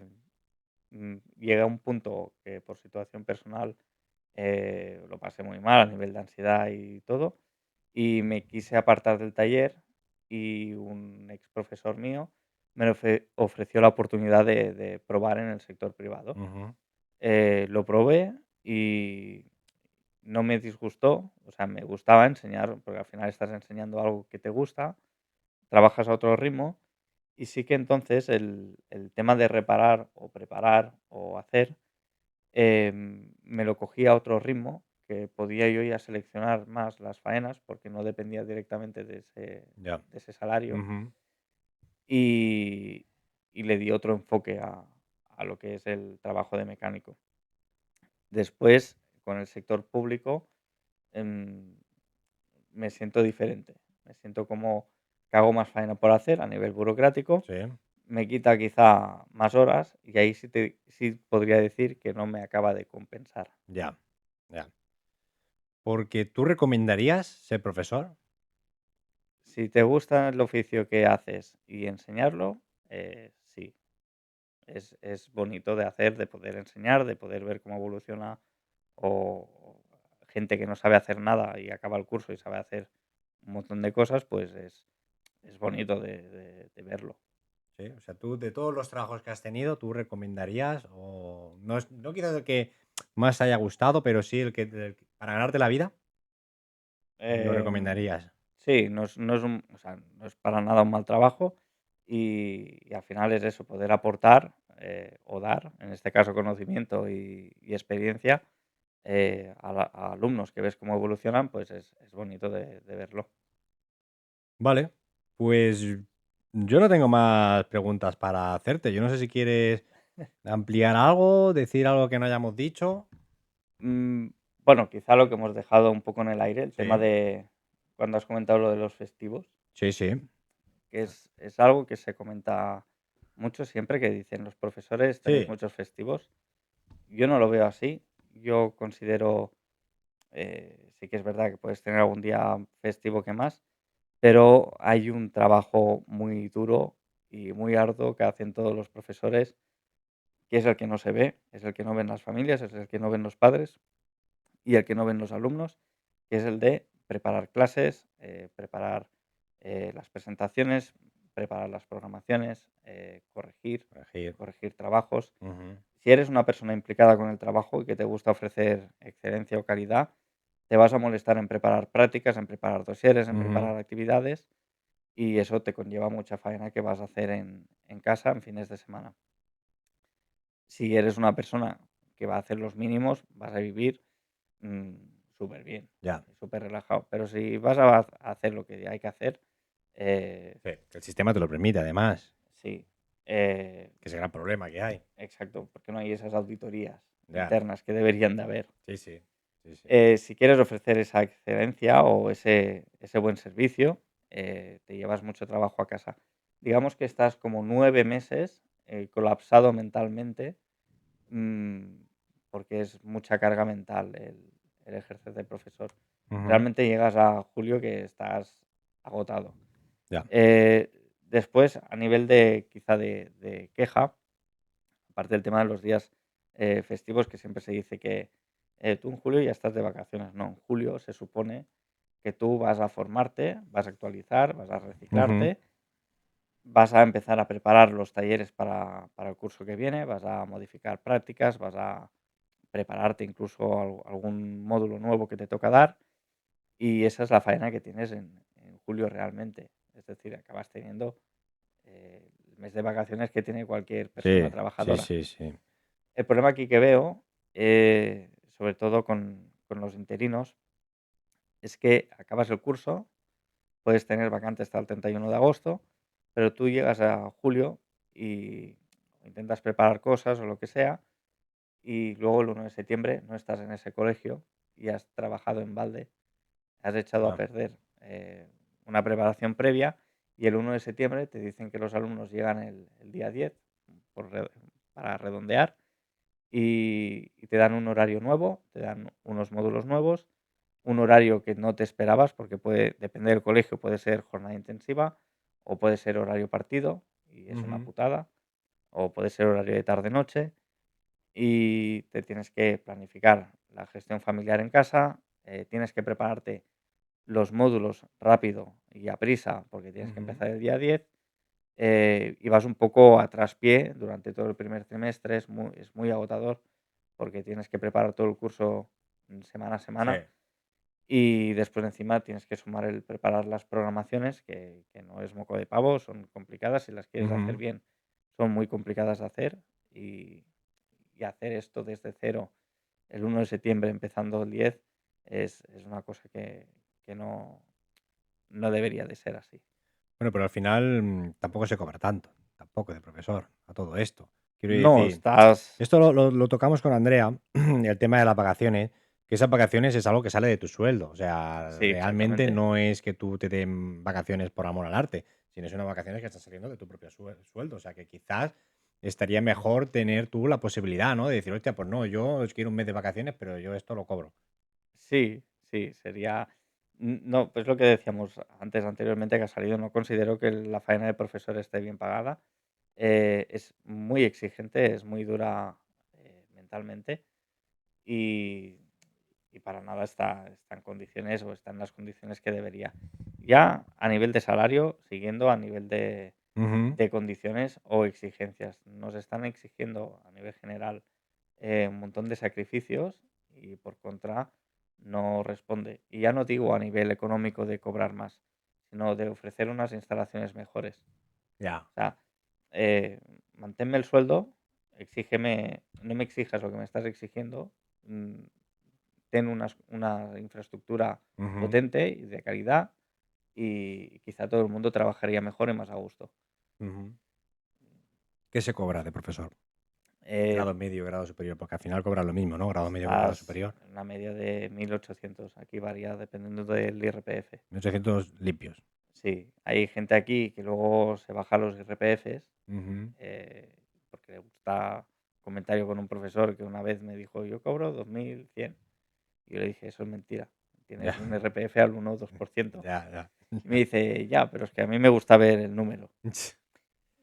llegué a un punto que por situación personal lo pasé muy mal a nivel de ansiedad y todo, y me quise apartar del taller y un ex profesor mío me ofreció la oportunidad de probar en el sector privado. Ujú. Lo probé y no me disgustó, o sea, me gustaba enseñar, porque al final estás enseñando algo que te gusta, trabajas a otro ritmo, y sí que entonces el tema de reparar o preparar o hacer, me lo cogí a otro ritmo, que podía yo ya seleccionar más las faenas, porque no dependía directamente Ya. de ese salario, Ujú. y, y le di otro enfoque a lo que es el trabajo de mecánico. Después, con el sector público, em, me siento diferente. Me siento como que hago más faena por hacer a nivel burocrático, Sí, me quita quizá más horas y ahí sí podría decir que no me acaba de compensar. ya, ya. Porque tú recomendarías ser profesor. Si te gusta el oficio que haces y enseñarlo, sí, es bonito de hacer, de poder enseñar, de poder ver cómo evoluciona o gente que no sabe hacer nada y acaba el curso y sabe hacer un montón de cosas, pues es bonito de verlo. Sí, o sea, tú de todos los trabajos que has tenido, tú recomendarías, o no, no quiero el que más te haya gustado, pero sí para ganarte la vida, lo Em, recomendarías. sí, no es o sea, no es para nada un mal trabajo y al final es eso, poder aportar o dar, en este caso conocimiento y experiencia a alumnos que ves cómo evolucionan, pues es bonito de verlo. Vale, pues yo no tengo más preguntas para hacerte. Yo no sé si quieres ampliar algo, decir algo que no hayamos dicho. Mm, bueno, quizá lo que hemos dejado un poco en el aire, el tema Sí, de cuando has comentado lo de los festivos, sí, sí. que es algo que se comenta mucho siempre, que dicen los profesores tenéis Sí, muchos festivos. Yo no lo veo así. Yo considero, sí que es verdad que puedes tener algún día festivo que más, pero hay un trabajo muy duro y muy arduo que hacen todos los profesores, que es el que no se ve, es el que no ven las familias, es el que no ven los padres y el que no ven los alumnos, que es el de preparar clases, preparar las presentaciones, preparar las programaciones, corregir. corregir trabajos. Ujú, Si eres una persona implicada con el trabajo y que te gusta ofrecer excelencia o calidad, te vas a molestar en preparar prácticas, en preparar dosieres, en ujú. preparar actividades y eso te conlleva mucha faena que vas a hacer en casa en fines de semana. Si eres una persona que va a hacer los mínimos, vas a vivir mm, súper bien, Ya. súper relajado. Pero si vas a hacer lo que hay que hacer, Sí, que el sistema te lo permite, además, sí, que es el gran problema que hay. exacto, porque no hay esas auditorías Ya. internas que deberían de haber. Sí, sí. Sí, sí. Si quieres ofrecer esa excelencia o ese buen servicio, te llevas mucho trabajo a casa. Digamos que estás como 9 meses colapsado mentalmente, mm, porque es mucha carga mental el ejercer de profesor. Ujú. Realmente llegas a julio que estás agotado. Ya. Después, a nivel de quizá de queja, aparte del tema de los días festivos, que siempre se dice que tú en julio ya estás de vacaciones. No, en julio se supone que tú vas a formarte, vas a actualizar, vas a Ujú. reciclarte, vas a empezar a preparar los talleres para el curso que viene, vas a modificar prácticas, vas a prepararte incluso algún módulo nuevo que te toca dar y esa es la faena que tienes en julio realmente. Es decir, acabas teniendo el mes de vacaciones que tiene cualquier persona Sí, sí, trabajadora. sí, sí. El problema aquí que veo, sobre todo con los interinos, es que acabas el curso, puedes tener vacante hasta el 31 de agosto, pero tú llegas a julio y intentas preparar cosas o lo que sea, y luego el 1 de septiembre no estás en ese colegio y has trabajado en balde, has echado a Ya. perder una preparación previa y el 1 de septiembre te dicen que los alumnos llegan el día 10 por para redondear y te dan un horario nuevo, te dan unos módulos nuevos, un horario que no te esperabas porque puede, depende del colegio, puede ser jornada intensiva o puede ser horario partido y es una Ujú. putada, o puede ser horario de tarde-noche y te tienes que planificar la gestión familiar en casa, tienes que prepararte los módulos rápido y a prisa porque tienes que Ujú. empezar el día 10 y vas un poco a traspié durante todo el primer trimestre, es muy agotador porque tienes que preparar todo el curso semana a Sí. semana y después encima tienes que sumar el preparar las programaciones, que no es moco de pavo, son complicadas, si las quieres hacer Ujú. bien son muy complicadas de hacer y, y hacer esto desde cero el 1 de septiembre empezando el 10 es una cosa que no debería de ser así. Bueno, pero al final tampoco se cobra tanto, tampoco de profesor, a todo esto. Quiero No, decir, estás esto lo tocamos con Andrea, el tema de las vacaciones, que esas vacaciones es algo que sale de tu sueldo. O sea, sí, realmente exactamente. no es que tú te den vacaciones por amor al arte, sino es una vacaciones que están saliendo de tu propio sueldo. O sea, que quizás estaría mejor tener tú la posibilidad, ¿no? De decir, hostia, pues no, yo os quiero un mes de vacaciones, pero yo esto lo cobro. Sí, sí, sería no, pues lo que decíamos antes anteriormente que ha salido, no considero que la faena de profesor esté bien pagada. Es muy exigente, es muy dura, mentalmente y para nada está en condiciones o está en las condiciones que debería. Ya a nivel de salario, siguiendo a nivel Ujú. de condiciones o exigencias. Nos están exigiendo a nivel general un montón de sacrificios y por contra no responde. Y ya no digo a nivel económico de cobrar más, sino de ofrecer unas instalaciones mejores. Ya. O sea, eh, manténme el sueldo, exígeme, no me exijas lo que me estás exigiendo, mm, ten una infraestructura Ujú. potente y de calidad y quizá todo el mundo trabajaría mejor y más a gusto. Ujú. ¿Qué se cobra de profesor? Eh, Grado medio, grado superior, porque al final cobran lo mismo, ¿no? Grado medio con grado Estás superior. en una media de 1.800. Aquí varía dependiendo del IRPF. 1.800 limpios. Sí, hay gente aquí que luego se baja los IRPFs Ujú. porque le gusta comentario con un profesor que una vez me dijo, yo cobro 2.100. Y yo le dije, eso es mentira. Ya, Tienes un IRPF al 1 o 2%. ya, ya, Y me ya. dice, ya, pero es que a mí me gusta ver el número.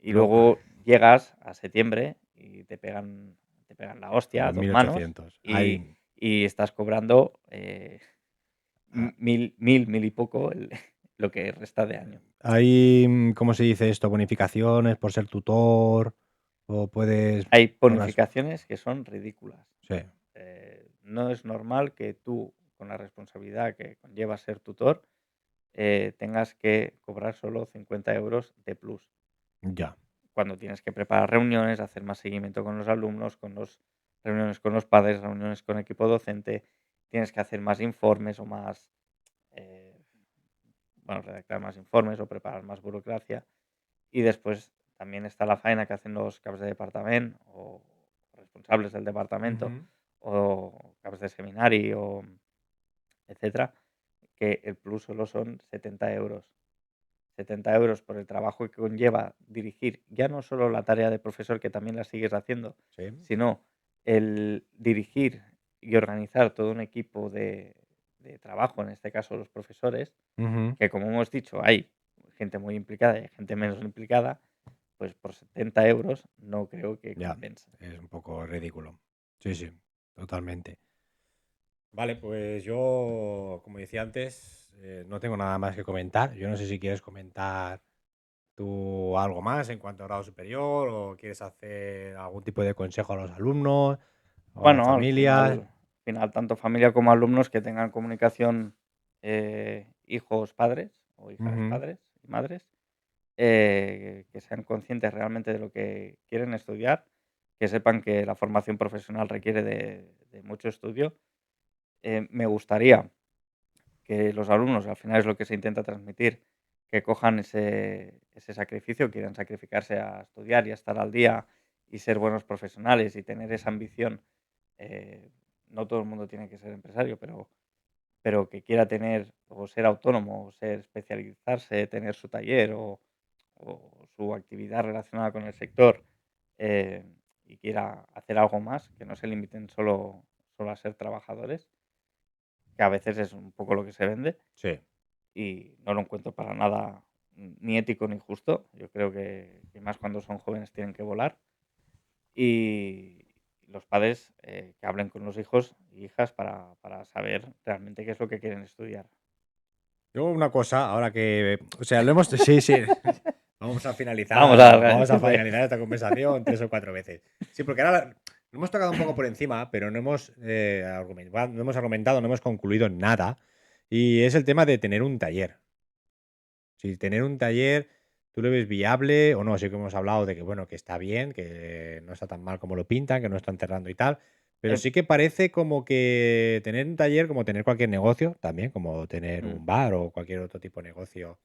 Y No, luego llegas a septiembre y te pegan la hostia a los 2 manos 1.800. y, y estás cobrando mil y poco lo que resta de año. Hay, ¿cómo se dice esto? Bonificaciones por ser tutor o puedes Hay por las... bonificaciones que son ridículas. Sí, No es normal que tú, con la responsabilidad que conlleva ser tutor, tengas que cobrar solo 50 euros de plus, ya. cuando tienes que preparar reuniones, hacer más seguimiento con los alumnos, reuniones con los padres, reuniones con equipo docente, tienes que hacer más informes o más, eh, bueno, redactar más informes o preparar más burocracia. Y después también está la faena que hacen los caps de departamento o responsables del departamento Ujú. o caps de seminario, etcétera, que el plus solo son 70 euros. 70 € por el trabajo que conlleva dirigir ya no solo la tarea de profesor, que también la sigues haciendo, Sí. sino el dirigir y organizar todo un equipo de trabajo, en este caso los profesores, Ujú. que como hemos dicho, hay gente muy implicada y hay gente menos implicada, pues por 70 euros no creo que Ya, compense. es un poco ridículo. Sí, sí, totalmente. Vale, pues yo, como decía antes, no tengo nada más que comentar. Yo no sé si quieres comentar tú algo más en cuanto a grado superior o quieres hacer algún tipo de consejo a los alumnos o a las Bueno, familias. al final tanto familia como alumnos que tengan comunicación, hijos, padres o hijas, Ujú. padres y madres, que sean conscientes realmente de lo que quieren estudiar, que sepan que la formación profesional requiere de mucho estudio. Me gustaría que los alumnos, al final es lo que se intenta transmitir, que cojan ese sacrificio, quieran sacrificarse a estudiar y a estar al día y ser buenos profesionales y tener esa ambición, eh, no todo el mundo tiene que ser empresario, pero que quiera tener o ser autónomo, o ser especializarse, tener su taller o su actividad relacionada con el sector eh, y quiera hacer algo más, que no se limiten solo a ser trabajadores, que a veces es un poco lo que se vende Sí. y no lo encuentro para nada ni ético ni justo. Yo creo que más cuando son jóvenes tienen que volar y los padres que hablen con los hijos y hijas para saber realmente qué es lo que quieren estudiar. Yo una cosa, ahora que, o sea, lo hemos, sí, sí, vamos a Vamos a finalizar, vamos a siempre. finalizar esta conversación 3 o 4 veces. Sí, porque ahora lo hemos tocado un poco por encima, pero no hemos, no hemos argumentado, no hemos concluido nada. Y es el tema de tener un taller. Si tener un taller, ¿tú lo ves viable o no? Sí que hemos hablado de que, bueno, que está bien, que no está tan mal como lo pintan, que no están cerrando y tal. Pero Eh, sí que parece como que tener un taller, como tener cualquier negocio, también, como tener mm, un bar o cualquier otro tipo de negocio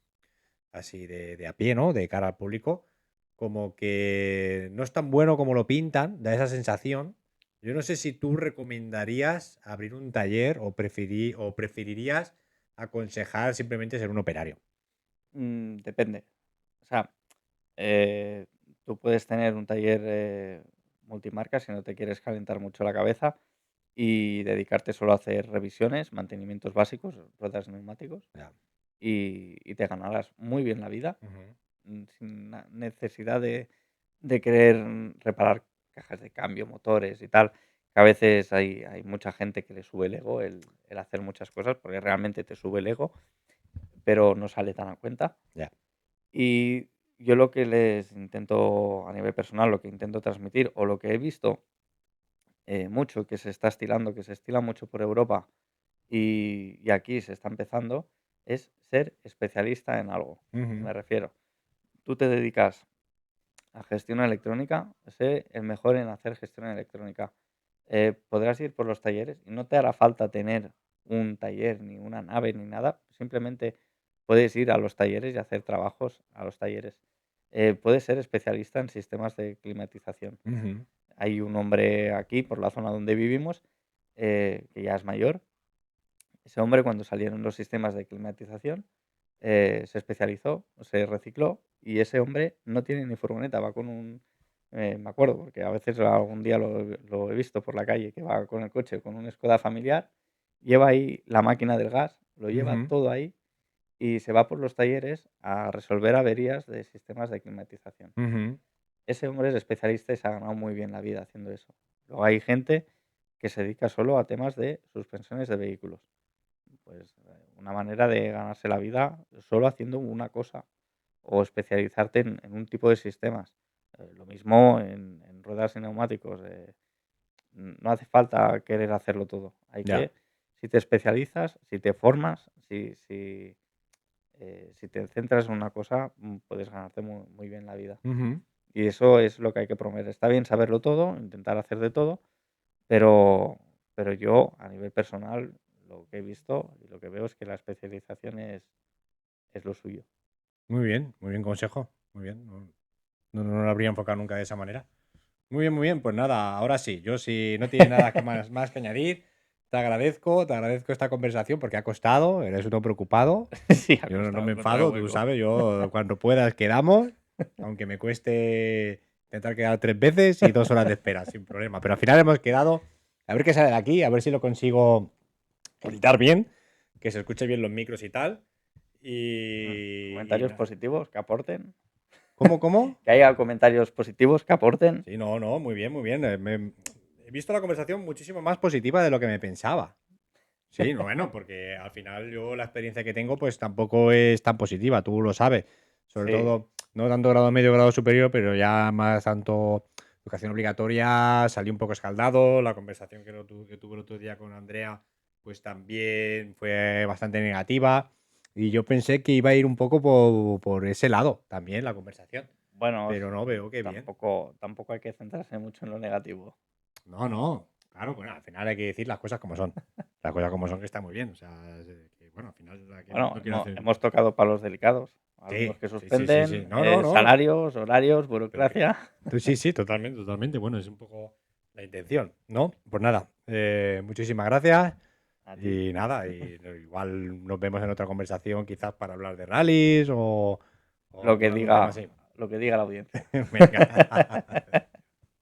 así de a pie, ¿no? De cara al público, como que no es tan bueno como lo pintan, da esa sensación. Yo no sé si tú recomendarías abrir un taller o preferirías aconsejar simplemente ser un operario. depende. O sea, eh, tú puedes tener un taller multimarca si no te quieres calentar mucho la cabeza y dedicarte solo a hacer revisiones, mantenimientos básicos, ruedas neumáticos Ya. y te ganarás muy bien la vida Ujú. sin necesidad de querer reparar cajas de cambio, motores y tal. Que a veces hay mucha gente que le sube el ego el hacer muchas cosas porque realmente te sube el ego, pero no sale tan a cuenta. Ya. Y yo lo que les intento, a nivel personal, lo que intento transmitir o lo que he visto mucho, que se está estilando, que se estila mucho por Europa y aquí se está empezando, es ser especialista en algo. Ujú. Me refiero, tú te dedicas a gestión electrónica, sé el mejor en hacer gestión electrónica. Podrás ir por los talleres y no te hará falta tener un taller, ni una nave, ni nada. Simplemente puedes ir a los talleres y hacer trabajos a los talleres. Puedes ser especialista en sistemas de climatización. Ujú. Hay un hombre aquí, por la zona donde vivimos, que ya es mayor. Ese hombre, cuando salieron los sistemas de climatización, se especializó, se recicló y ese hombre no tiene ni furgoneta, va con un... me acuerdo, porque a veces algún día lo he visto por la calle, que va con el coche, con un Skoda familiar, lleva ahí la máquina del gas, lo lleva Ujú. todo ahí y se va por los talleres a resolver averías de sistemas de climatización. Ujú. Ese hombre es especialista y se ha ganado muy bien la vida haciendo eso. Luego hay gente que se dedica solo a temas de suspensiones de vehículos. Pues una manera de ganarse la vida solo haciendo una cosa o especializarte en un tipo de sistemas. Lo mismo en ruedas y neumáticos. No hace falta querer hacerlo todo. Hay Ya. que, si te especializas, si te formas, si te centras en una cosa, puedes ganarte muy, muy bien la vida. Ujú. Y eso es lo que hay que promover. Está bien saberlo todo, intentar hacer de todo, pero, pero yo, a nivel personal, lo que he visto y lo que veo es que la especialización es lo suyo. Muy bien consejo. Muy bien. No, no lo habría enfocado nunca de esa manera. Muy bien, pues nada, ahora sí, yo si no tienes nada más que añadir, te agradezco esta conversación porque ha costado, eres uno preocupado, Sí, ha yo no costado me encontrar el enfado, tú hueco. sabes, yo cuando puedas quedamos, aunque me cueste intentar quedar 3 veces y 2 horas de espera, sin problema, pero al final hemos quedado, a ver qué sale de aquí, a ver si lo consigo editar bien, que se escuche bien los micros y tal, y Comentarios nada. positivos que aporten. ¿Cómo? Que haya comentarios positivos que aporten. Sí, no, muy bien, muy bien. He visto la conversación muchísimo más positiva de lo que me pensaba. Sí, no, bueno, porque al final yo la experiencia que tengo pues tampoco es tan positiva, tú lo sabes. Sobre Sí, todo, no tanto grado medio, grado superior, pero ya más tanto educación obligatoria, salí un poco escaldado, la conversación que tuve el otro día con Andrea pues también fue bastante negativa y yo pensé que iba a ir un poco por ese lado también la conversación, bueno, pero no, veo que bien. tampoco hay que centrarse mucho en lo negativo. No, no, claro, bueno, al final hay que decir las cosas como son. Las cosas como son que está muy bien. O sea, que, bueno, al final Bueno, no quiero hacer. hemos tocado palos delicados. Alumnos Sí, que sí, sí, sí, sí. suspenden, No, no, no. salarios, horarios, Pero que. burocracia. Sí, sí, totalmente, totalmente. Bueno, es un poco la intención, ¿no? Pues nada, muchísimas gracias. A ti. Y nada, igual nos vemos en otra conversación, quizás para hablar de rallies o Lo que algún tema diga, así. lo que diga la audiencia. Venga.